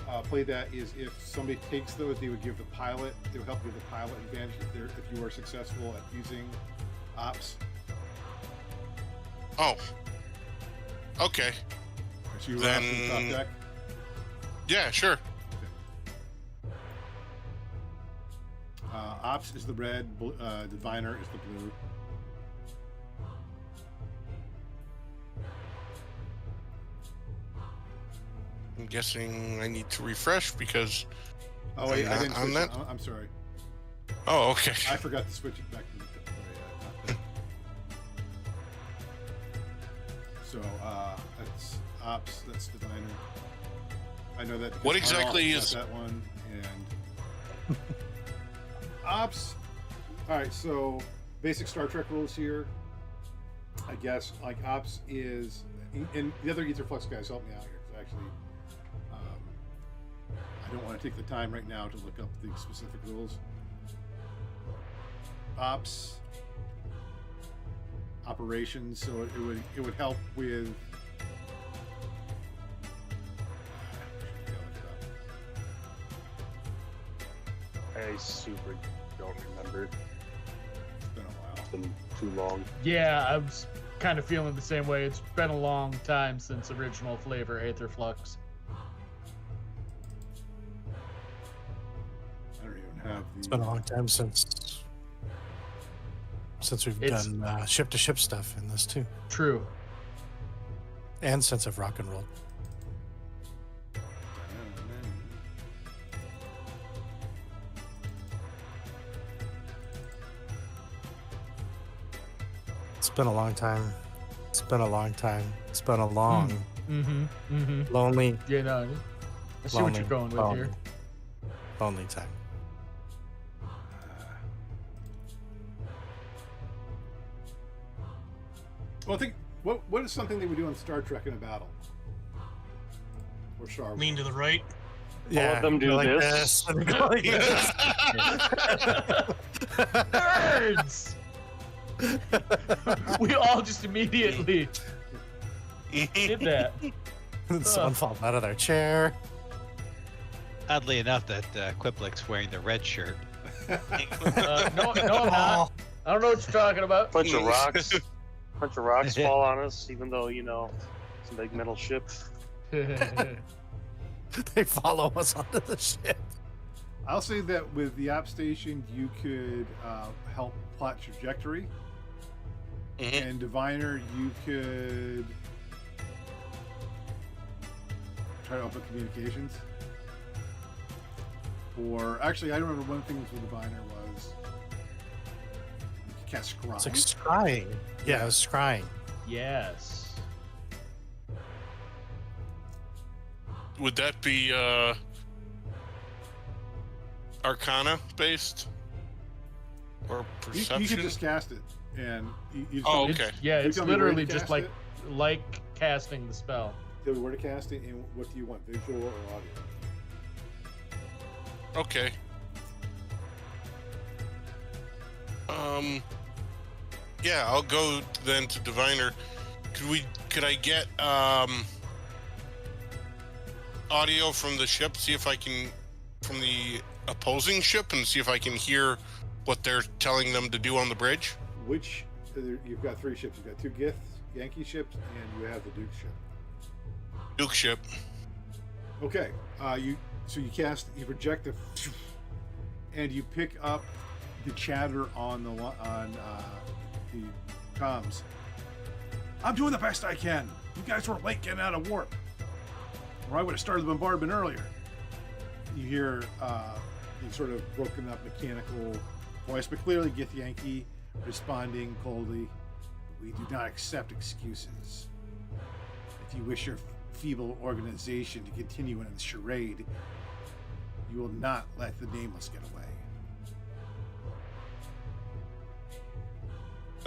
if somebody takes those, they would give the pilot. They would help give the pilot advantage if you are successful at using Ops. Oh. Okay. So you run up to the top deck. Yeah, sure. Ops is the red, Diviner is the blue. I'm guessing I need to refresh because. Oh wait, I didn't on switch that. it. I'm sorry. Oh, okay. I forgot to switch it back to the top deck. So that's Ops, that's Diviner. I know that. What because exactly Arnold is got that one? And Ops. All right, so basic Star Trek rules here. I guess like Ops is, and the other Etherflux guys help me out here. So actually, I don't want to take the time right now to look up the specific rules. Ops, operations. So it would help with. I super don't remember. It's been a while. It's been too long. Yeah, I was kind of feeling the same way. It's been a long time since original flavor Aetherflux. I don't even have the. It's been a long time since we've done ship-to-ship stuff in this too, True. and since I've rock and rolled. It's been a long time. It's been a long time. It's been a long, lonely, Yeah, no, I see what you're going with here. lonely time. Well, I think what is something they would do on Star Trek in a battle? Or Star Wars? Lean to the right. of them do go like this. and go like this. Nerds! We all just immediately did that. Someone falls out of their chair. Oddly enough, that Quiplic's wearing the red shirt. No, I'm not. I don't know what you're talking about. Bunch of rocks fall on us, even though it's a big metal ship. They follow us onto the ship. I'll say that with the app station, you could help plot trajectory, and Diviner, you could try to open communications. Or actually, I remember one thing with Diviner was you could cast Scry. It's like scrying. Yeah, it was scrying. Yes. Would that be Arcana based or perception? You could just cast it, and you Oh, It's- okay. yeah, You it's tell me where to literally just cast like it? casting the spell. Tell me where to cast it, and what do you want, visual or audio? Okay. Yeah, I'll go then to Diviner. Could I get audio from the ship? See if I can, from the opposing ship, and see if I can hear what they're telling them to do on the bridge. You've got 3 ships. You've got 2 Giths, Yankee ships, and you have the Duke ship. Duke ship. Okay. You project the, and you pick up the chatter on the comms. I'm doing the best I can. You guys were late getting out of warp, or I would have started the bombardment earlier. You hear the sort of broken up mechanical voice, but clearly Gith Yankee responding coldly. We do not accept excuses. If you wish your feeble organization to continue in the charade, you will not let the nameless get away.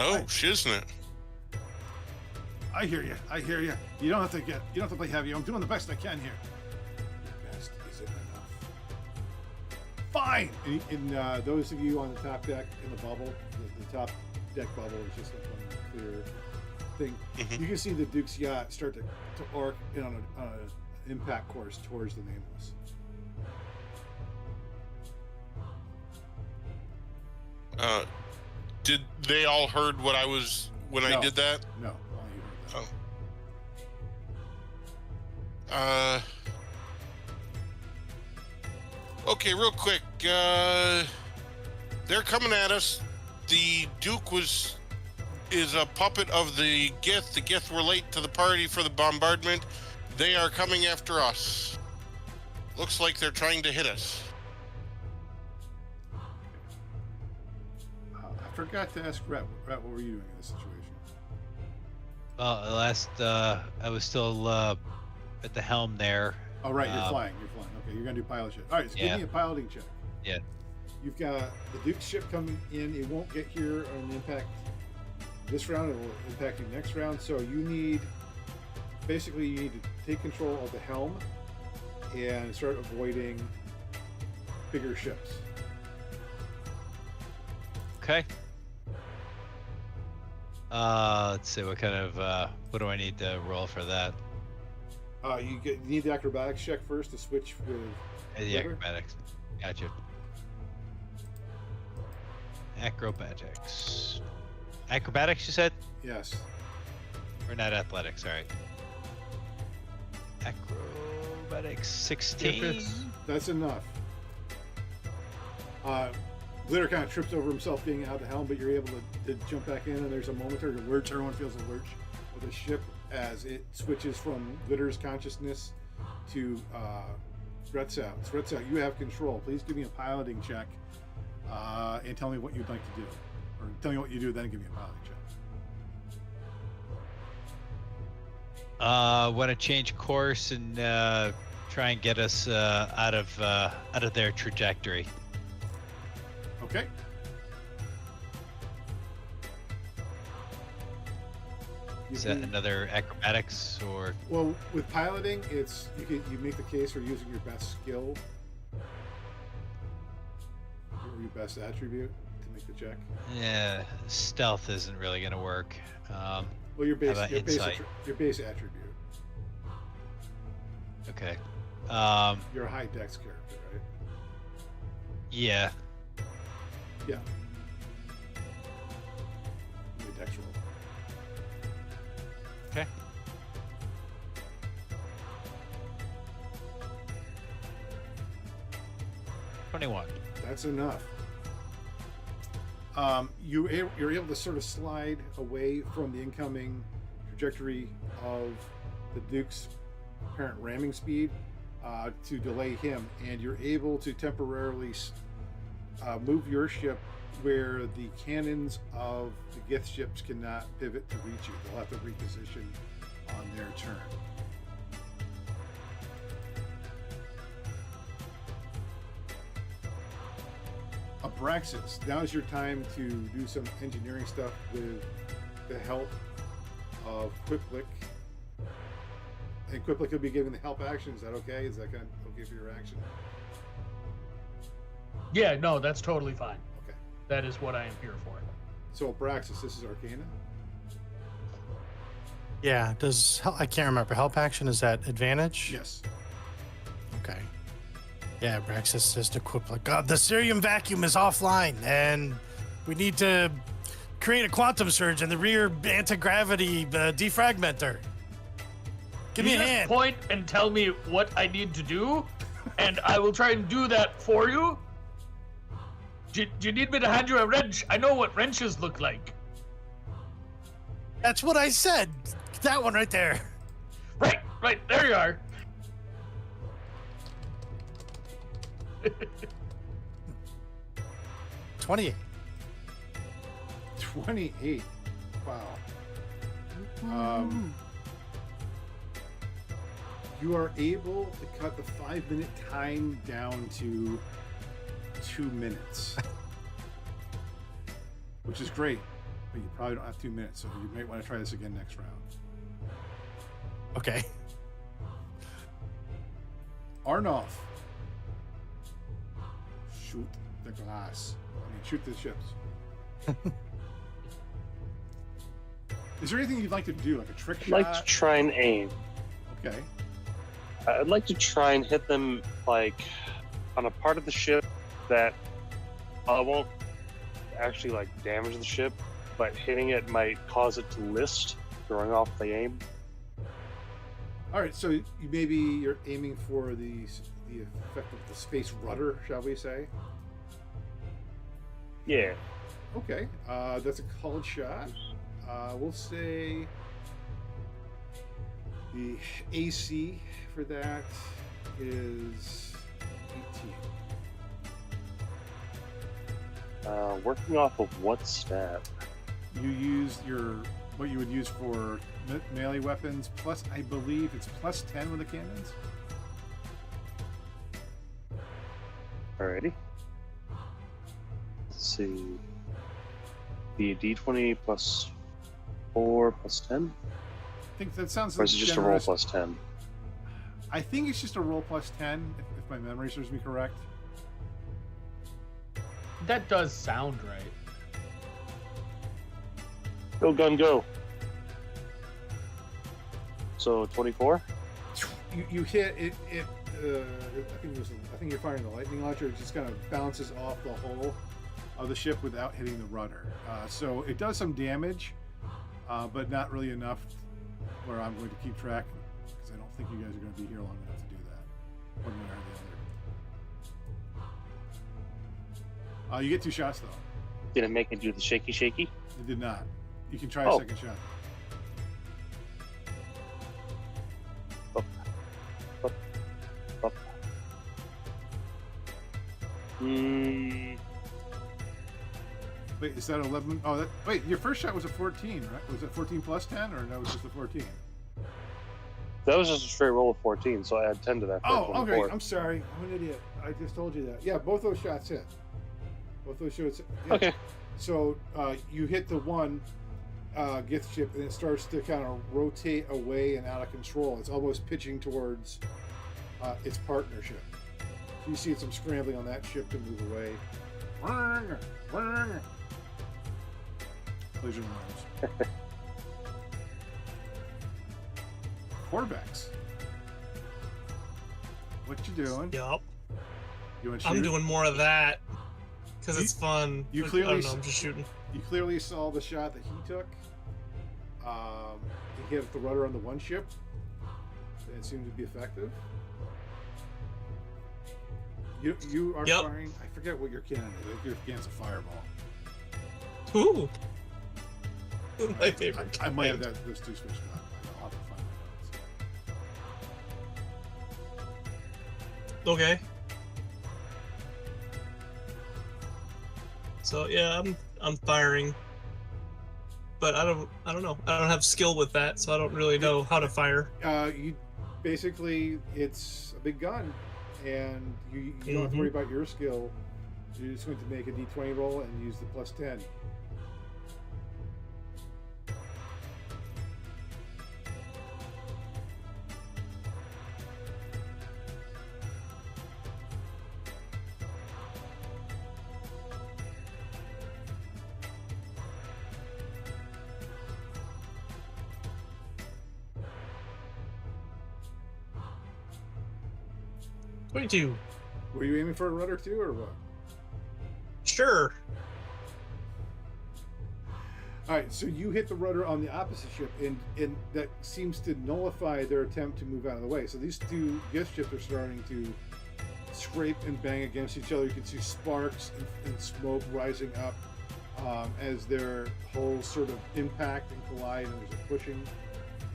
Oh, shiznit. I hear you. You don't have to play heavy. I'm doing the best I can here. Your best isn't enough. Fine. And those of you on the top deck in the bubble, the top deck bubble is just like one clear thing. You can see the Duke's yacht start to arc in on an impact course towards the nameless. Did they all heard what I was when I No. did that? No, only you heard that. Okay, real quick. They're coming at us. The Duke is a puppet of the Gith. The Gith were late to the party for the bombardment. They are coming after us. Looks like they're trying to hit us. I forgot to ask Rhett. Rhett, what were you doing in this situation? I was still at the helm there. Oh, right, you're flying. Okay, you're gonna do pilot shit. All right, so Yeah. give me a piloting check. Yeah. You've got the Duke's ship coming in. It won't get here on impact this round. It will impact you next round. So you need to take control of the helm and start avoiding bigger ships. Okay. Let's see what kind of what do I need to roll for that? You need the acrobatics check first to switch with The River? acrobatics. Gotcha. Acrobatics. Acrobatics, you said? Yes. Or not athletics, alright. Acrobatics 16. That's enough. Glitter kind of trips over himself getting out of the helm, but you're able to jump back in, and there's a momentary lurch. Everyone feels a lurch of the ship as it switches from Glitter's consciousness to Retzout. Retzout, you have control. Please give me a piloting check and tell me what you'd like to do. Or tell me what you do, then give me a piloting check. Want to change course and try and get us out of their trajectory. Okay. Is that another acrobatics or? Well, with piloting, it's you make the case for using your best skill or your best attribute to make the check. Yeah, stealth isn't really gonna work. Well, your base about your base, insight? your base attribute. Okay. You're a high dex character, right? Yeah. Yeah. Give me a dex roll. Okay. $21. That's enough. You're able to sort of slide away from the incoming trajectory of the Duke's apparent ramming speed to delay him, and you're able to temporarily move your ship where the cannons of the Gith ships cannot pivot to reach you. They'll have to reposition on their turn. Abraxas, now's your time to do some engineering stuff with the help of Quiplik. And Quiplik will be giving the help action. Is that okay? Is that kind of okay for your action? Yeah, no, that's totally fine. Okay. That is what I am here for. So Abraxas, this is Arcana. Yeah. I can't remember. Help action, is that advantage? Yes. Okay. Yeah, Braxis says to Quiplik, God, the Cerium vacuum is offline, and we need to create a quantum surge in the rear anti-gravity defragmenter. Give me a hand. Point and tell me what I need to do, and I will try and do that for you. Do you need me to hand you a wrench? I know what wrenches look like. That's what I said. That one right there. Right, there you are. 28. 28. Wow. You are able to cut the 5-minute time down to 2 minutes, which is great, but you probably don't have 2 minutes, so you might want to try this again next round. Okay. Arnoff. Shoot the glass. Shoot the ships. Is there anything you'd like to do, like a trick I'd shot? like to try and aim. Okay. I'd like to try and hit them like on a part of the ship that won't actually like damage the ship, but hitting it might cause it to list, throwing off the aim. All right, so you're aiming for the effect of the space rudder, shall we say? Yeah. Okay, that's a called shot. We'll say the AC for that is 18. Working off of what stat? You used what you would use for melee weapons, plus I believe it's plus 10 with the cannons. Alrighty. Let's see. The D20 plus 4 plus 10? I think that sounds Or is it just a roll generous. plus 10? I think it's just a roll plus 10, if my memory serves me correct. That does sound right. Go, gun, go. So 24? You hit it. I think you're firing the lightning launcher. It just kind of bounces off the hull of the ship without hitting the rudder. So it does some damage, but not really enough where I'm going to keep track, because I don't think you guys are going to be here long enough to do that, one way or the other. You get 2 shots though. Did it make me do the shaky shaky? It did not. You can try a Oh. second shot. Mm, Wait, is that 11? Oh, wait, your first shot was a 14, right? Was it 14 plus 10, or that was just a 14? that was just a straight roll of 14, so I add 10 to that. For Oh, 24. okay. I'm sorry. I'm an idiot. I just told you that. Yeah, both those shots hit. Both those shots hit. Okay. So you hit the one, gift ship, and it starts to kind of rotate away and out of control. It's almost pitching towards its partnership. So you see some scrambling on that ship to move away. Collision arms. Quarterbacks. What you doing? Yup. You want to shoot? I'm doing more of that because You- it's fun. you I clearly don't know. I'm just shooting. You clearly saw the shot that he took. He hit the rudder on the one ship. And it seemed to be effective. You are Yep. firing. I forget what your cannon is. I think your cannon's a fireball. Ooh. My favorite. I might have those two switched up. I'll have to find my notes. Okay. So yeah, I'm firing, but I don't know. I don't have skill with that, so I don't really know how to fire. You basically, it's a big gun, and you don't have to worry about your skill. You're just going to make a D20 roll and use the +10. .22. Were you aiming for a rudder too, or what? Sure. All right, so you hit the rudder on the opposite ship, and that seems to nullify their attempt to move out of the way. So these two gift ships are starting to scrape and bang against each other. You can see sparks and smoke rising up as their hulls sort of impact and collide, and there's a pushing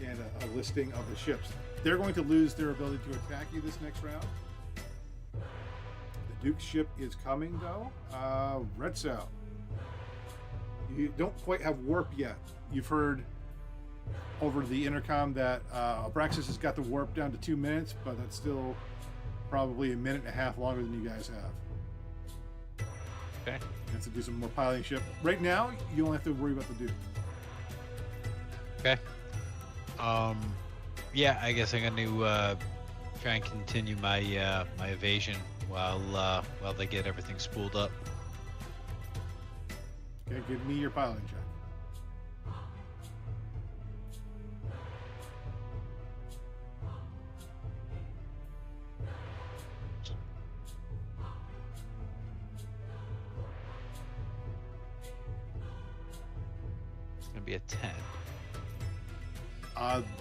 and a listing of the ships. They're going to lose their ability to attack you this next round. The Duke's ship is coming, though. Red Cell. You don't quite have warp yet. You've heard over the intercom that Abraxas has got the warp down to 2 minutes, but that's still probably a minute and a half longer than you guys have. Okay. You have to do some more piloting ship. Right now, you only have to worry about the Duke. Okay. Yeah, I guess I'm going to try and continue my my evasion while they get everything spooled up. Okay, give me your piloting check. It's going to be a 10.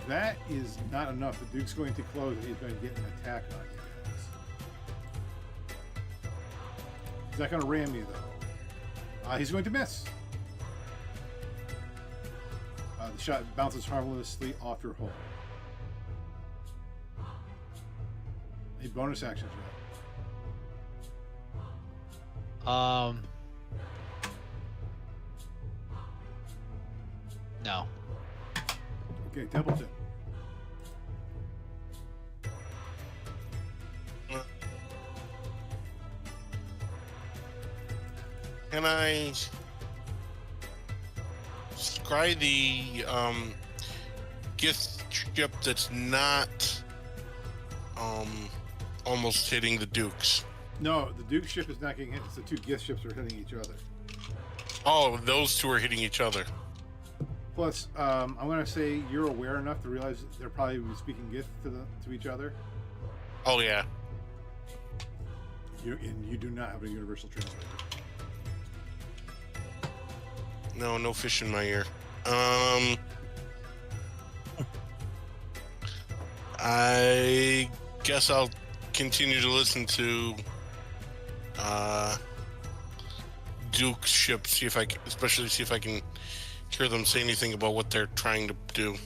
That is not enough. The Duke's going to close, and he's going to get an attack on you guys. He's not going to ram you, though. He's going to miss. The shot bounces harmlessly off your hull. Any bonus actions, right? No. Okay, Templeton. Can I scry the gift ship that's not almost hitting the Dukes? No, the Duke ship is not getting hit. It's the two gift ships are hitting each other. Oh, those two are hitting each other. Plus, I'm going to say you're aware enough to realize that they're probably speaking gift to each other. Oh yeah. You do not have a universal translator. No fish in my ear. I guess I'll continue to listen to Duke's ship, see if I can hear them say anything about what they're trying to do.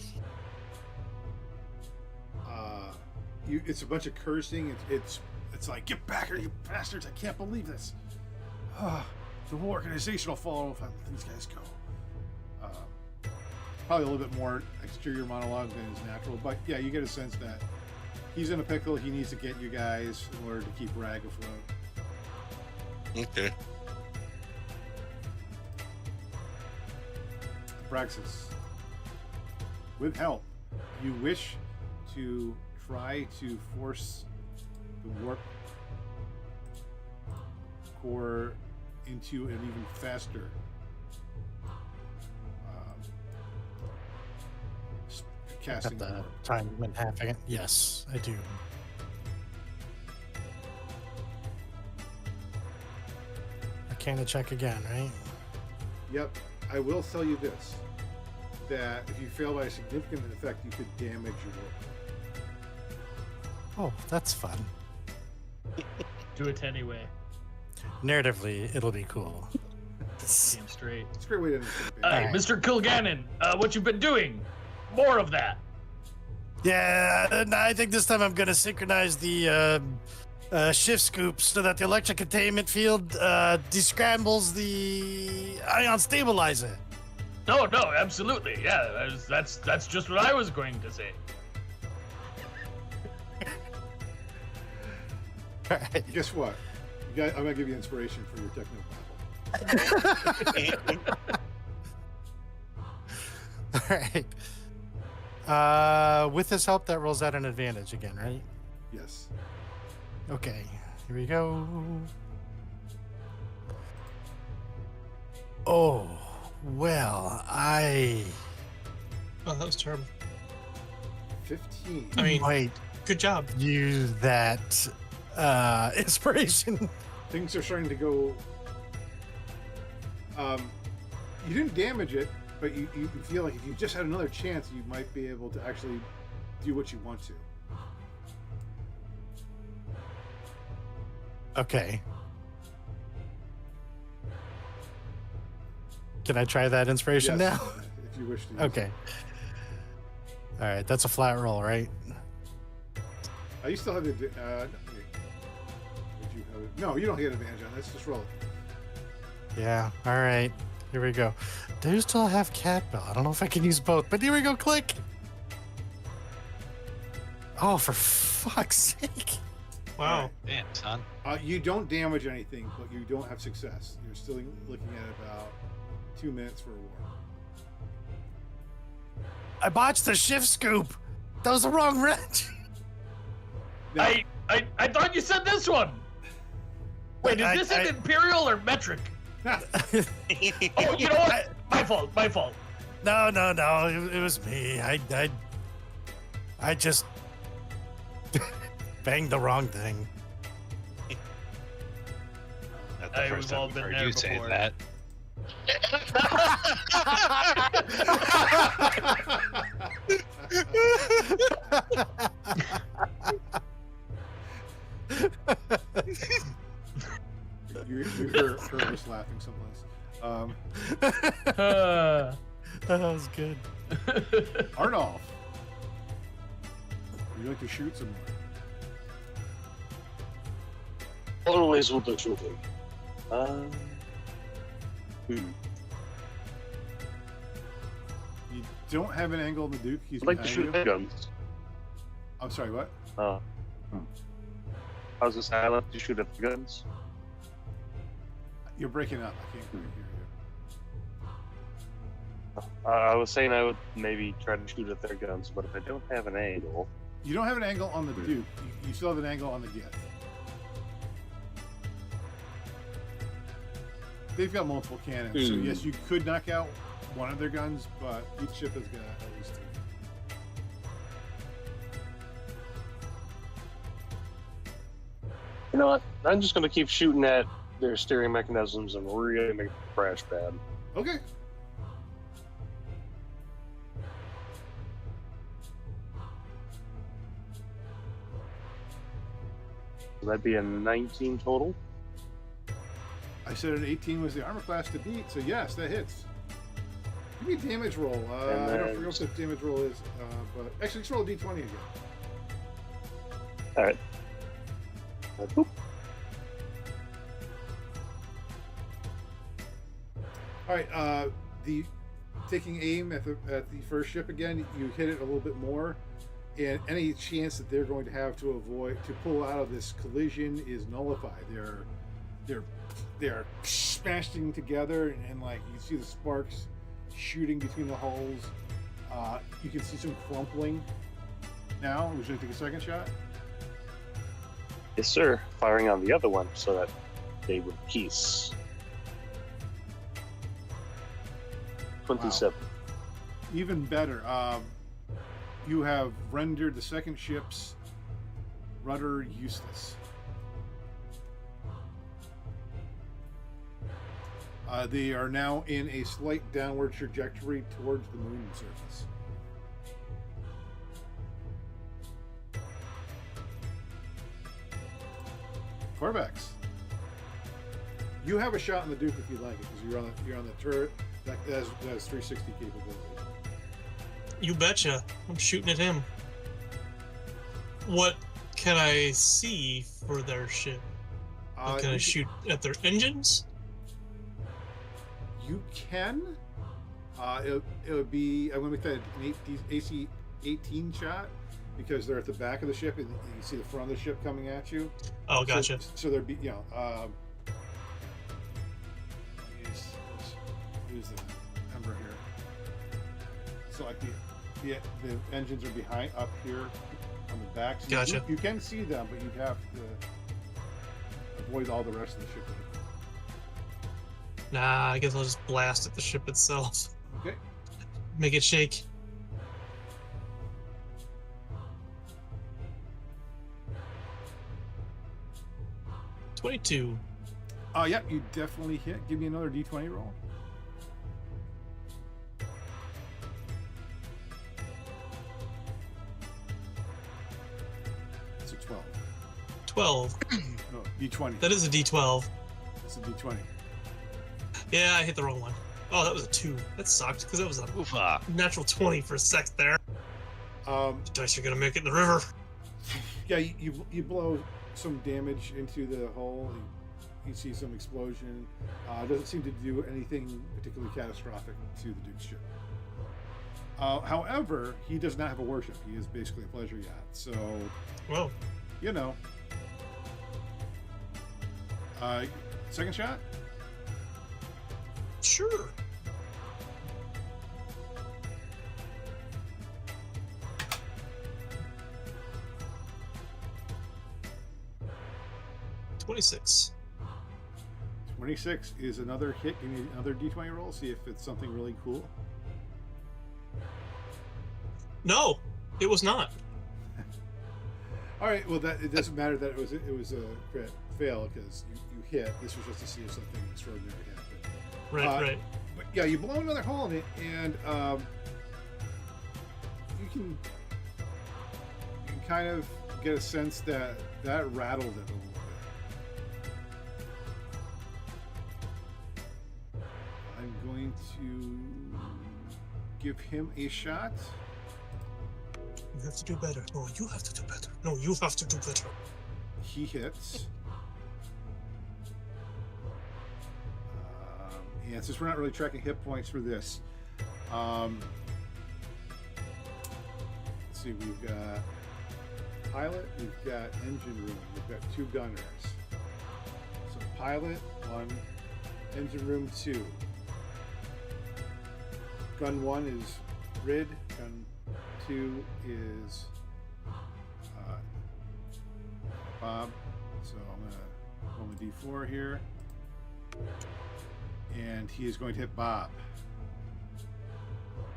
It's a bunch of cursing. It's like, get back here, you bastards! I can't believe this. The whole organization will fall if I let these guys go. Probably a little bit more exterior monologue than is natural, but yeah, you get a sense that he's in a pickle. He needs to get you guys in order to keep Rag afloat. Okay. Braxis, with help, you wish to try to force the warp core into an even faster casting. Got the warp. time in half again. Yes, I do. Arcana check again, right? Yep. I will tell you this: that if you fail by a significant effect, you could damage your warp. Oh, that's fun. Do it anyway. Narratively, it'll be cool. Damn straight. It's a great way to understand it. Hey, Alright. Mr. Kilgannon, what you been doing? More of that. Yeah, and I think this time I'm gonna synchronize the shift scoop so that the electric containment field descrambles the ion stabilizer. No, absolutely. Yeah, that's just what I was going to say. All right. Guess what? I'm gonna give you inspiration for your techno battle. All right. With this help, that rolls out an advantage again, right? Yes. Okay. Here we go. Oh, well, I Oh, that was terrible. 15. I mean, might good job. use that inspiration. Things are starting to go. You didn't damage it, but you feel like if you just had another chance, you might be able to actually do what you want to. Okay. Can I try that inspiration Yes, now? if you wish to. use Okay. All right, that's a flat roll, right? it. You still have the. Wait. Would you have it? No, you don't get advantage on this. Just roll it. Yeah. All right. Here we go. Do still have cat bell. I don't know if I can use both, but here we go. Click. Oh, for fuck's sake! Wow. Damn, son. You don't damage anything, but you don't have success. You're still looking at about 2 minutes for a war. I botched the shift scoop. That was the wrong wrench. Now, I thought you said this one. Wait, is I- this an imperial or metric? Oh, you know what? My fault. No. It was me. I just banged the wrong thing. Not the Hey, first we've all time I've been heard there you say before. that. you hear Hervis laughing someplace. That was good. Arnolf, would you like to shoot some more? Always with the shooting. You don't have an angle on the Duke. He's I'd like to behind shoot you. guns. I'm sorry, what? I was gonna say I like to shoot at the guns. You're breaking up. I can't quite hear you. I was saying I would maybe try to shoot at their guns, but if I don't have an angle, You don't have an angle on the Duke. You still have an angle on the Gith. They've got multiple cannons, so yes, you could knock out one of their guns, but each ship has got at least 2. you know what? I'm just gonna keep shooting at their steering mechanisms and really make the crash bad. Okay. So that'd be a 19 total. I said an 18 was the armor class to beat, so yes, that hits. Give me a damage roll. I don't forget what the damage roll is, but actually, let's roll a d20 again. All right. Boop. All right. The taking aim at the first ship again, you hit it a little bit more, and any chance that they're going to have to pull out of this collision is nullified. They're smashing together, and like you see the sparks shooting between the hulls. You can see some crumpling now. Would you like to take a second shot? Yes, sir. Firing on the other one so that they would piece. 27. Even better. You have rendered the second ship's rudder useless. They are now in a slight downward trajectory towards the moon surface. Corvax, you have a shot on the Duke if you like it, because you're on the turret that has 360 capability. You betcha. I'm shooting at him. What can I see for their ship? Can I shoot at their engines? You can. It would be, I'm going to make that an AC-18 shot, because they're at the back of the ship and you see the front of the ship coming at you. Oh, gotcha. So there'd be, use the number here. So like the engines are behind up here on the back. So Gotcha. You can see them, but you'd have to avoid all the rest of the ship. Nah, I guess I'll just blast at the ship itself. Okay. Make it shake. $22. Yeah, you definitely hit. Give me another D20 roll. It's a 12. 12. No, D20. That is a D12. It's a D20. Yeah, I hit the wrong one. Oh, that was a 2. That sucked, because that was a Oofa. natural 20 for a sec there. The dice are going to make it in the river. Yeah, you blow some damage into the hull. You see some explosion. Doesn't seem to do anything particularly catastrophic to the Duke's ship. However, he does not have a warship. He is basically a pleasure yacht. So, Whoa. you know. Second shot? Sure. $26. 26 is another hit. Give me another D20 roll. See if it's something really cool. No, it was not. All right. Well, it doesn't matter that it was a crit fail, because you hit. This was just to see if something extraordinary happened. Right. But yeah, you blow another hole in it, and you can kind of get a sense that rattled it a little bit. I'm going to give him a shot. You have to do better. No, you have to do better. No, you have to do better. He hits. And since we're not really tracking hit points for this, let's see, we've got pilot, we've got engine room, we've got 2 gunners. So pilot 1, engine room 2. Gun 1 is Rid, gun 2 is Bob. So I'm gonna roll my D4 here. And he is going to hit Bob.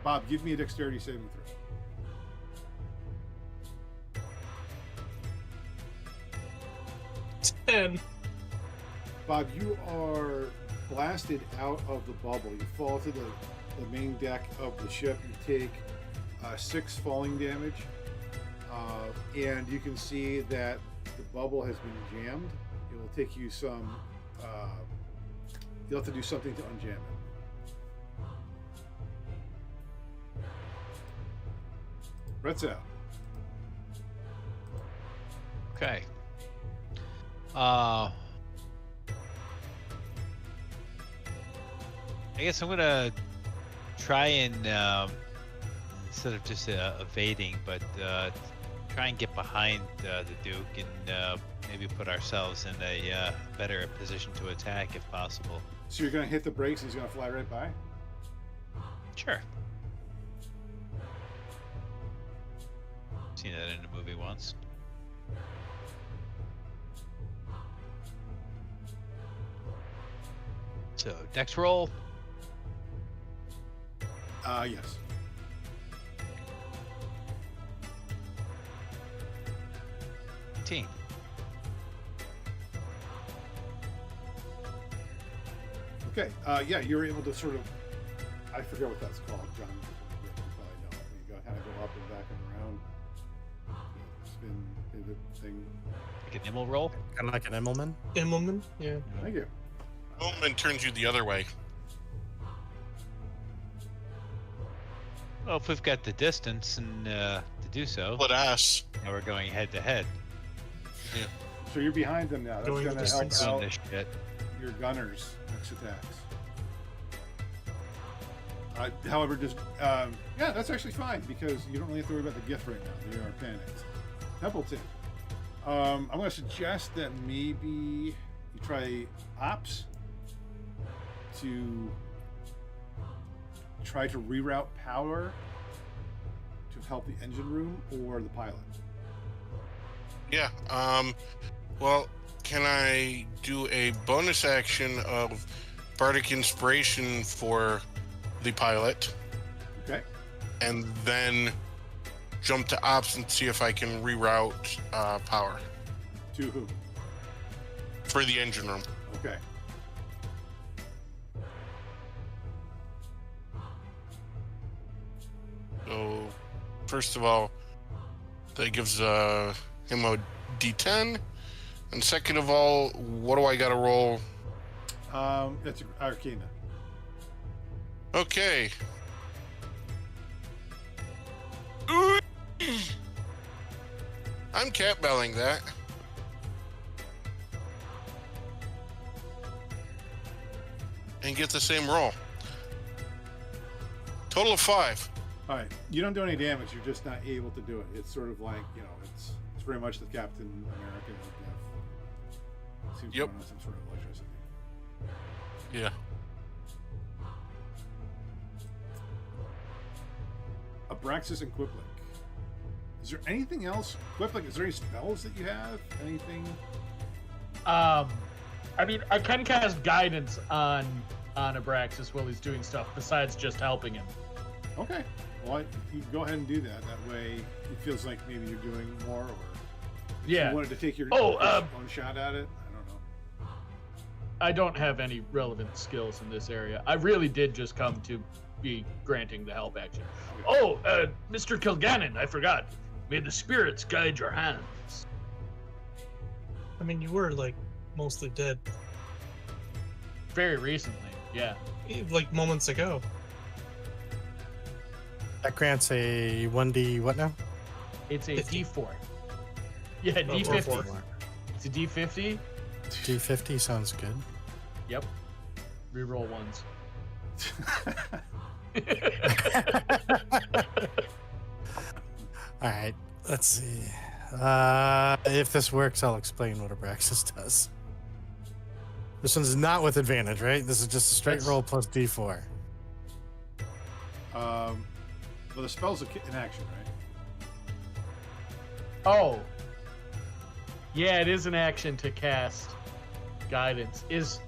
Bob, give me a dexterity saving throw. 10. Bob, you are blasted out of the bubble. You fall to the main deck of the ship. You take 6 falling damage. And you can see that the bubble has been jammed. It will take you some... you'll have to do something to unjam it. Brett's out. Okay. I guess I'm gonna try and instead of just evading, but try and get behind the Duke and maybe put ourselves in a better position to attack if possible. So you're going to hit the brakes and he's going to fly right by? Sure. Seen that in a movie once. So, dex roll. Yes. Team. Okay. Yeah, you're able to sort of. I forget what that's called, John. You probably know. You kind of go up and back and around. Spin, pivot thing. Like an immel roll. Kind of like an Immelman. Immelman, yeah. Thank you. Moment turns you the other way. Well, if we've got the distance and to do so, Split ass. now we're going head to head. So you're behind them now. That's Going going the to help distance. out This shit. your gunners' next attacks. However, just yeah, that's actually fine because you don't really have to worry about the gift right now. They are panicked. Templeton. I'm going to suggest that maybe you try ops to try to reroute power to help the engine room or the pilot. Yeah. Well, can I do a bonus action of Bardic Inspiration for the pilot, Okay. and then jump to ops and see if I can reroute power To who? for the engine room? Okay. So, first of all, that gives him a D10, and second of all, what do I got to roll? It's Arcana. Okay. I'm cat-belling that. And get the same roll. Total of 5. All right, you don't do any damage. You're just not able to do it. It's sort of like, you know, it's very much the Captain America. Seems to Yep. run on some sort of electricity. Yeah. Abraxas and Quiplink. Is there anything else? Quiplink, is there any spells that you have? Anything? I mean, I can cast guidance on Abraxas while he's doing stuff besides just helping him. Okay. Well, you go ahead and do that. That way, it feels like maybe you're doing more, or if Yeah. you wanted to take your Oh, own shot at it. I don't know. I don't have any relevant skills in this area. I really did just come to be granting the help action. Oh, Mr. Kilgannon, I forgot. May the spirits guide your hands. I mean, you were like mostly dead, Very recently, yeah. like moments ago. That grants a 1d what now? It's a 50. D4. Yeah, Oh, D50. 4. It's a D50. D50 sounds good. Yep. Reroll ones. All right, let's see. If this works, I'll explain what Abraxas does. This one's not with advantage, right? This is just a straight That's- roll plus D4. Well, the spell's in action, right? Oh. Yeah, it is an action to cast guidance. Is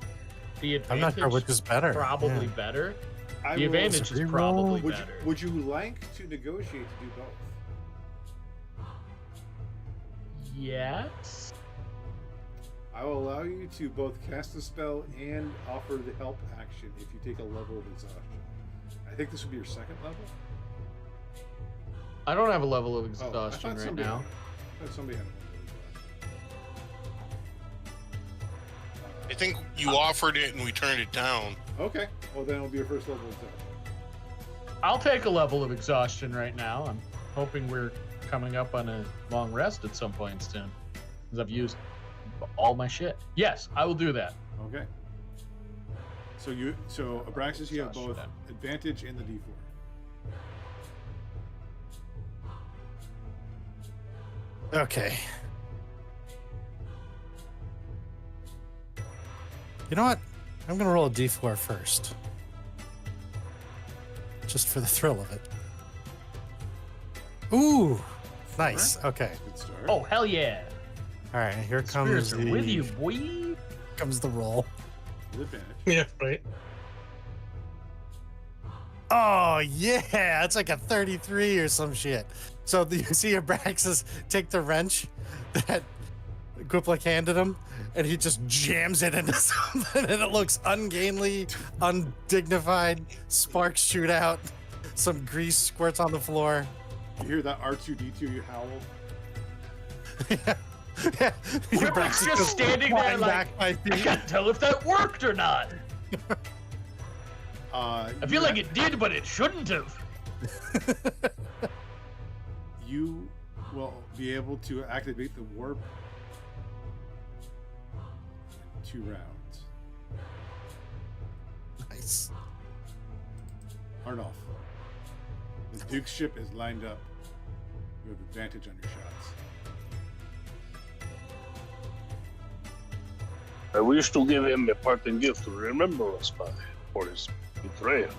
the advantage I'm not sure which is better. probably Yeah. better? I The will- advantage is reroll. probably Would you, better. would you like to negotiate to do both? Yes. I will allow you to both cast the spell and offer the help action if you take a level of exhaustion. I think this would be your second level. I don't have a level of Oh, I exhaustion thought right somebody now. had- I thought somebody had a level of exhaustion. I think you offered it and we turned it down. Okay, well then it'll be your first level of exhaustion. I'll take a level of exhaustion right now. I'm hoping we're coming up on a long rest at some point soon. Because I've used all my shit. Yes, I will do that. Okay. So Abraxas, you have both Exhaustion. advantage and the D4. Okay. You know what? I'm gonna roll a D4 first. just for the thrill of it. Ooh, nice. Okay. Good start. Oh, hell yeah. All right, here Spirits comes are the with you, boy. comes the roll. With advantage. Yeah, right. Oh yeah, it's like a 33 or some shit. So you see Abraxas take the wrench that Quiplik handed him, and he just jams it into something, and it looks ungainly, undignified. Sparks shoot out, some grease squirts on the floor. You hear that R2D2 howl? Quiplik's just standing there flying like, back by I feet. can't tell if that worked or not. I You feel like it did, but it shouldn't have. You will be able to activate the warp in 2 rounds. Nice. Arnolf, the Duke's ship is lined up. You have advantage on your shots. I wish to give him a parting gift to remember us by for his betrayal.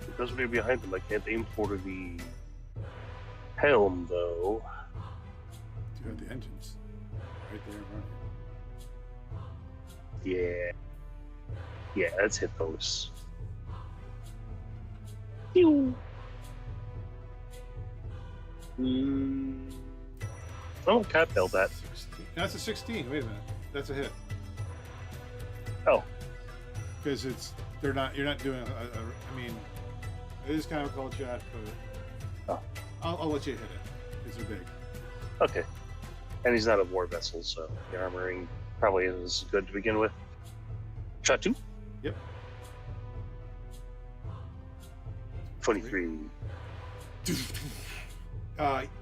Because we're behind him, I can't aim for the helm, though. You have the engines right there in front of Yeah. Yeah, let's hit those. Pew. Oh, can't tell you. that. 16. That's a 16. Wait a minute. That's a hit. Oh, Because you're not doing I mean, it is kind of a cold shot, but Oh. I'll let you hit it because they're big. okay. And he's not a war vessel, so the armoring probably isn't as good to begin with. Shot 2? Yep. 23.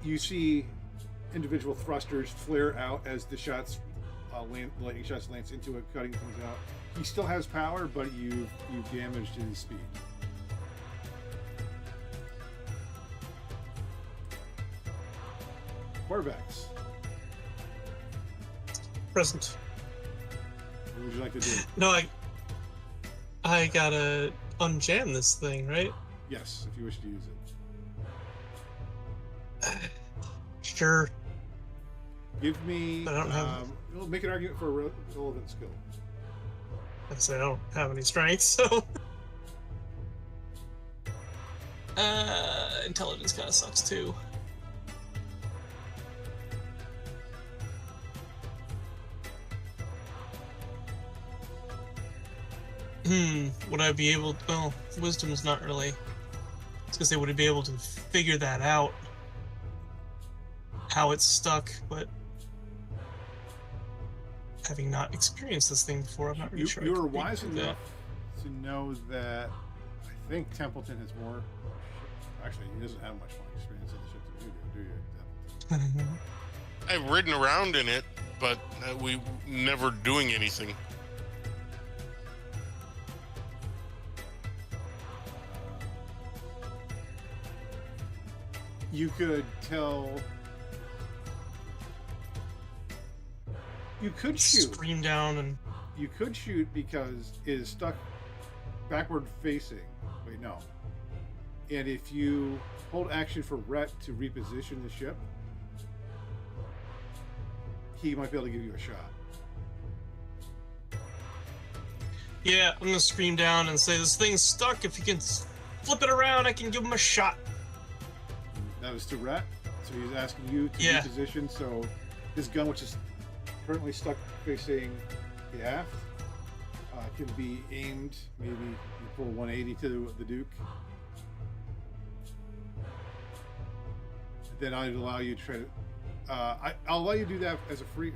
You see individual thrusters flare out as the shots, lightning shots lance into it, cutting things out. He still has power, but you've damaged his speed. Quarterbacks, Present. what would you like to do? No, I gotta unjam this thing, right? Yes, if you wish to use it. Sure. Give me. I don't have- We'll make an argument for a relevant skill. Like I said, I don't have any strength, so. Intelligence kind of sucks too. Would I be able? Well, wisdom is not really. I was gonna say, would I be able to figure that out? How it's stuck, but having not experienced this thing before, I'm not really sure. I You could are be wise able to do enough to know that I think Templeton has more. Actually, he doesn't have much more experience in the ship than you do, you, Templeton? I've ridden around in it, but we never doing anything. You could tell. You could shoot. Scream down and You could shoot because it is stuck backward facing. Wait, no. And if you hold action for Rhett to reposition the ship, he might be able to give you a shot. yeah, I'm gonna scream down and say this thing's stuck. If you can flip it around, I can give him a shot. That was to Rhett, so he's asking you to Yeah. reposition. So his gun, which is currently stuck facing the aft, can be aimed. Maybe you pull 180 to the Duke. Then I'd allow you to try to. I'll allow you to do that as a free.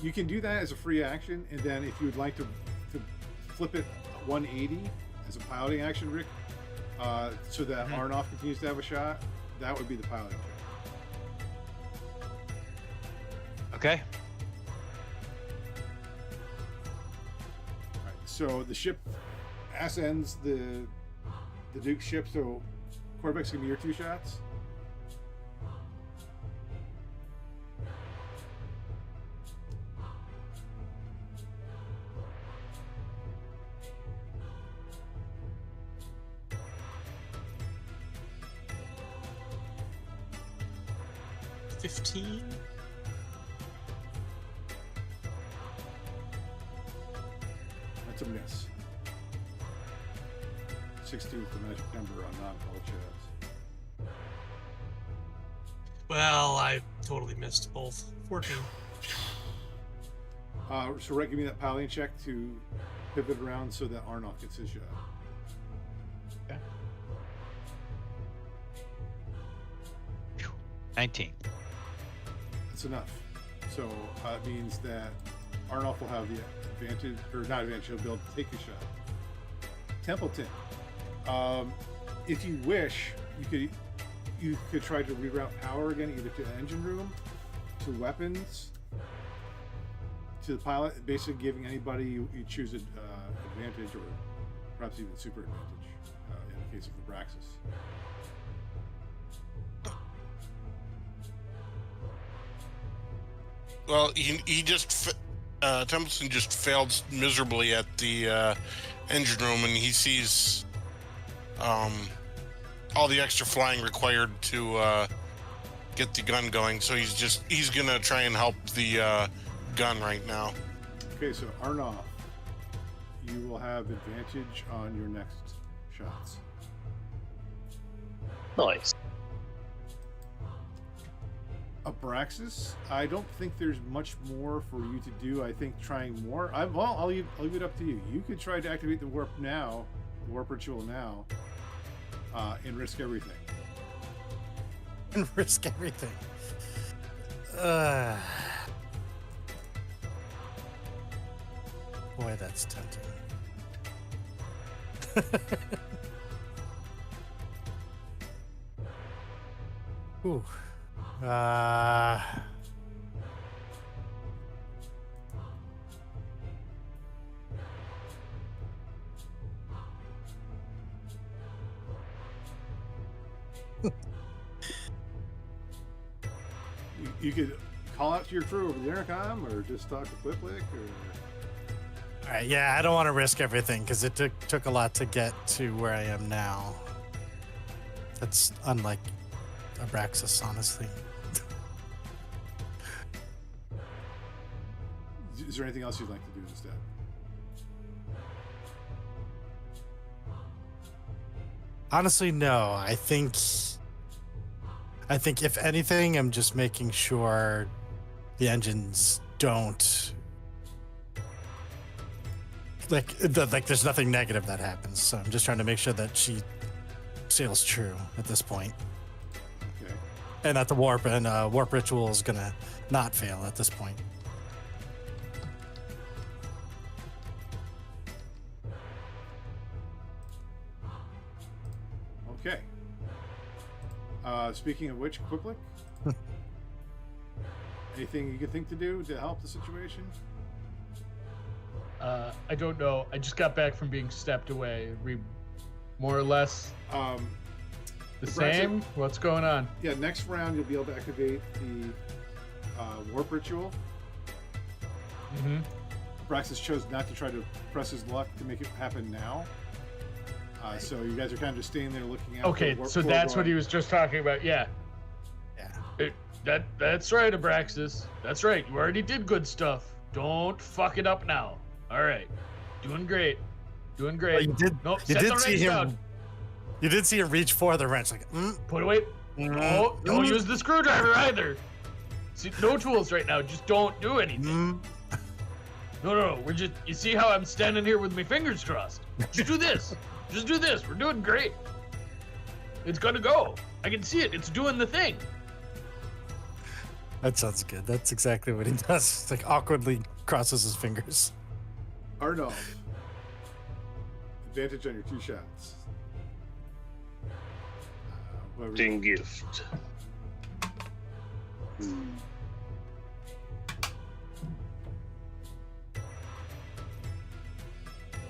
You can do that as a free action, and then if you would like to flip it 180 as a piloting action, Rick, so that Arnoff continues to have a shot, that would be the piloting check. Okay. All right, so the ship ass ends the Duke's ship, so Corvex can be your 2 shots. 15. That's a miss. 16 is the magic number on non-call chats. Well, I totally missed both. 14. So right, give me that piloting check to pivot around so that Arnold gets his shot. Okay. 19. That's enough. So it means that Arnold will have the advantage, or not advantage, he'll be able to take a shot. Templeton, if you wish, you could try to reroute power again, either to the engine room, to weapons, to the pilot, basically giving anybody you choose an advantage, or perhaps even super advantage in the case of Abraxas. Well, he just Templeton just failed miserably at the engine room, and he sees all the extra flying required to get the gun going. So he's gonna try and help the gun right now. Okay, so Arnoff, you will have advantage on your next shots. Nice. Abraxas, I don't think there's much more for you to do. I think trying more. I'll leave it up to you. You could try to activate the warp now, the warp ritual now, and risk everything. And risk everything. Boy, that's tempting. Ooh. You could call out to your crew over the intercom, or just talk to Fliplik, or... All right, yeah, I don't want to risk everything because it took a lot to get to where I am now. That's unlike Abraxas, honestly. Is there anything else you'd like to do instead? Honestly, no. I think if anything, I'm just making sure the engines don't like there's nothing negative that happens. So I'm just trying to make sure that she sails true at this point, Okay. and that the warp ritual is gonna not fail at this point. Okay. Speaking of which, Quiplik, anything you could think to do to help the situation? I don't know. I just got back from being stepped away. We more or less the same? What's going on? Yeah, next round you'll be able to activate the warp ritual. Mm-hmm. Abraxas chose not to try to press his luck to make it happen now. So you guys are kind of just staying there looking at. Okay, so that's what he was just talking about. Yeah. Yeah. That's right, Abraxas. That's right. You already did good stuff. Don't fuck it up now. All right. Doing great. Doing great. Well, you did. Nope. You set the did see wrench him. down. You did see him reach for the wrench, like. Put away. No, don't use the screwdriver either. See, no tools right now. Just don't do anything. No. We're just. You see how I'm standing here with my fingers crossed? Just do this. Just do this. We're doing great. It's gonna go. I can see it. It's doing the thing. That sounds good. That's exactly what he does. It's like awkwardly crosses his fingers. Arnold, advantage on your 2 shots. Ding gift.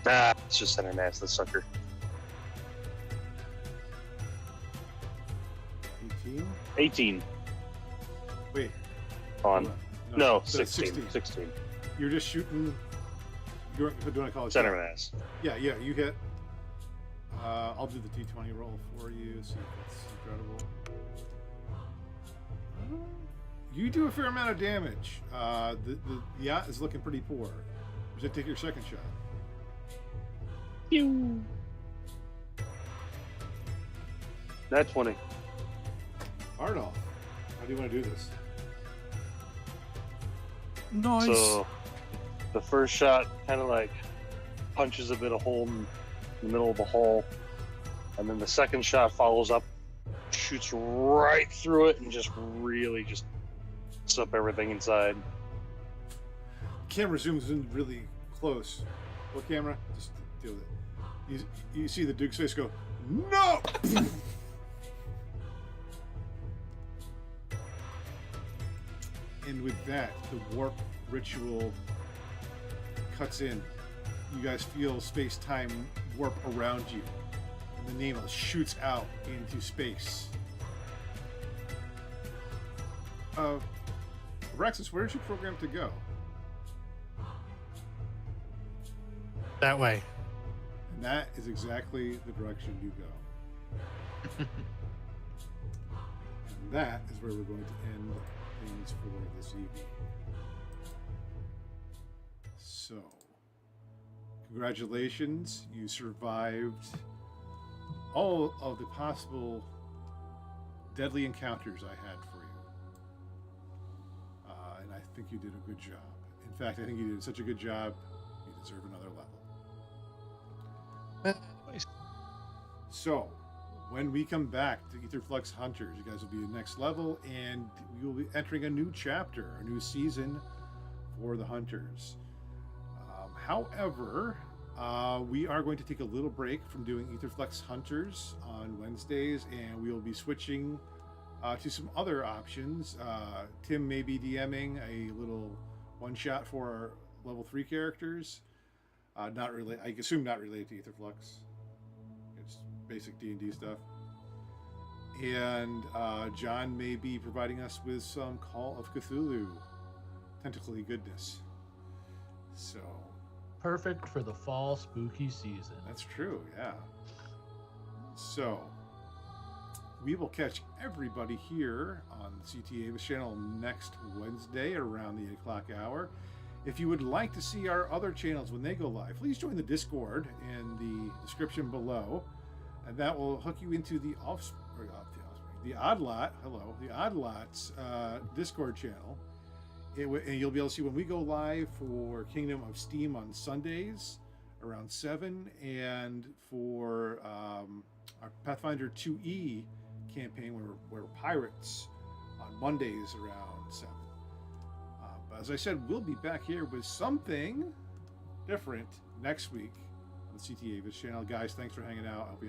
It's just an ass, the sucker. 18? 18 Wait. on. hold on. No, that's 16. 16. You're just shooting. You're doing a college. Center of an ass. Yeah, you hit. I'll do the D20 roll for you. See if it's incredible. You do a fair amount of damage. The yacht is looking pretty poor. You should take your second shot. Pew. Nat 20. Ardolph, how do you want to do this? Nice. So the first shot kind of like punches a bit of hole in the middle of the hull, and then the second shot follows up, shoots right through it, and just really just up everything inside. Camera zooms in really close. What camera? Just deal with it. You see the Duke's face go, no! And with that, the warp ritual cuts in. You guys feel space-time warp around you. And the nameless shoots out into space. Rexus, where did you program to go? That way. And that is exactly the direction you go. And that is where we're going to end things for this evening. So, congratulations, you survived all of the possible deadly encounters I had for you. And I think you did a good job. In fact, I think you did such a good job, you deserve another level. So, when we come back to Etherflux Hunters, you guys will be at next level, and we will be entering a new chapter, a new season for the Hunters. However, we are going to take a little break from doing Etherflux Hunters on Wednesdays, and we will be switching to some other options. Tim may be DMing a little one-shot for our level 3 characters. Not really, I assume not related to Etherflux. It's basic D&D stuff. And John may be providing us with some Call of Cthulhu tentacly goodness. So Perfect for the fall spooky season. that's true, yeah. So we will catch everybody here on the CT Avis channel next Wednesday around the 8 o'clock hour. If you would like to see our other channels when they go live, please join the Discord in the description below, and that will hook you into the Odd Lot. Hello, the Odd Lots Discord channel. And you'll be able to see when we go live for Kingdom of Steam on Sundays around 7, and for our Pathfinder 2E campaign, where we're pirates, on Mondays around 7. But as I said, we'll be back here with something different next week on the CT Avis channel. Guys, thanks for hanging out. I'll be on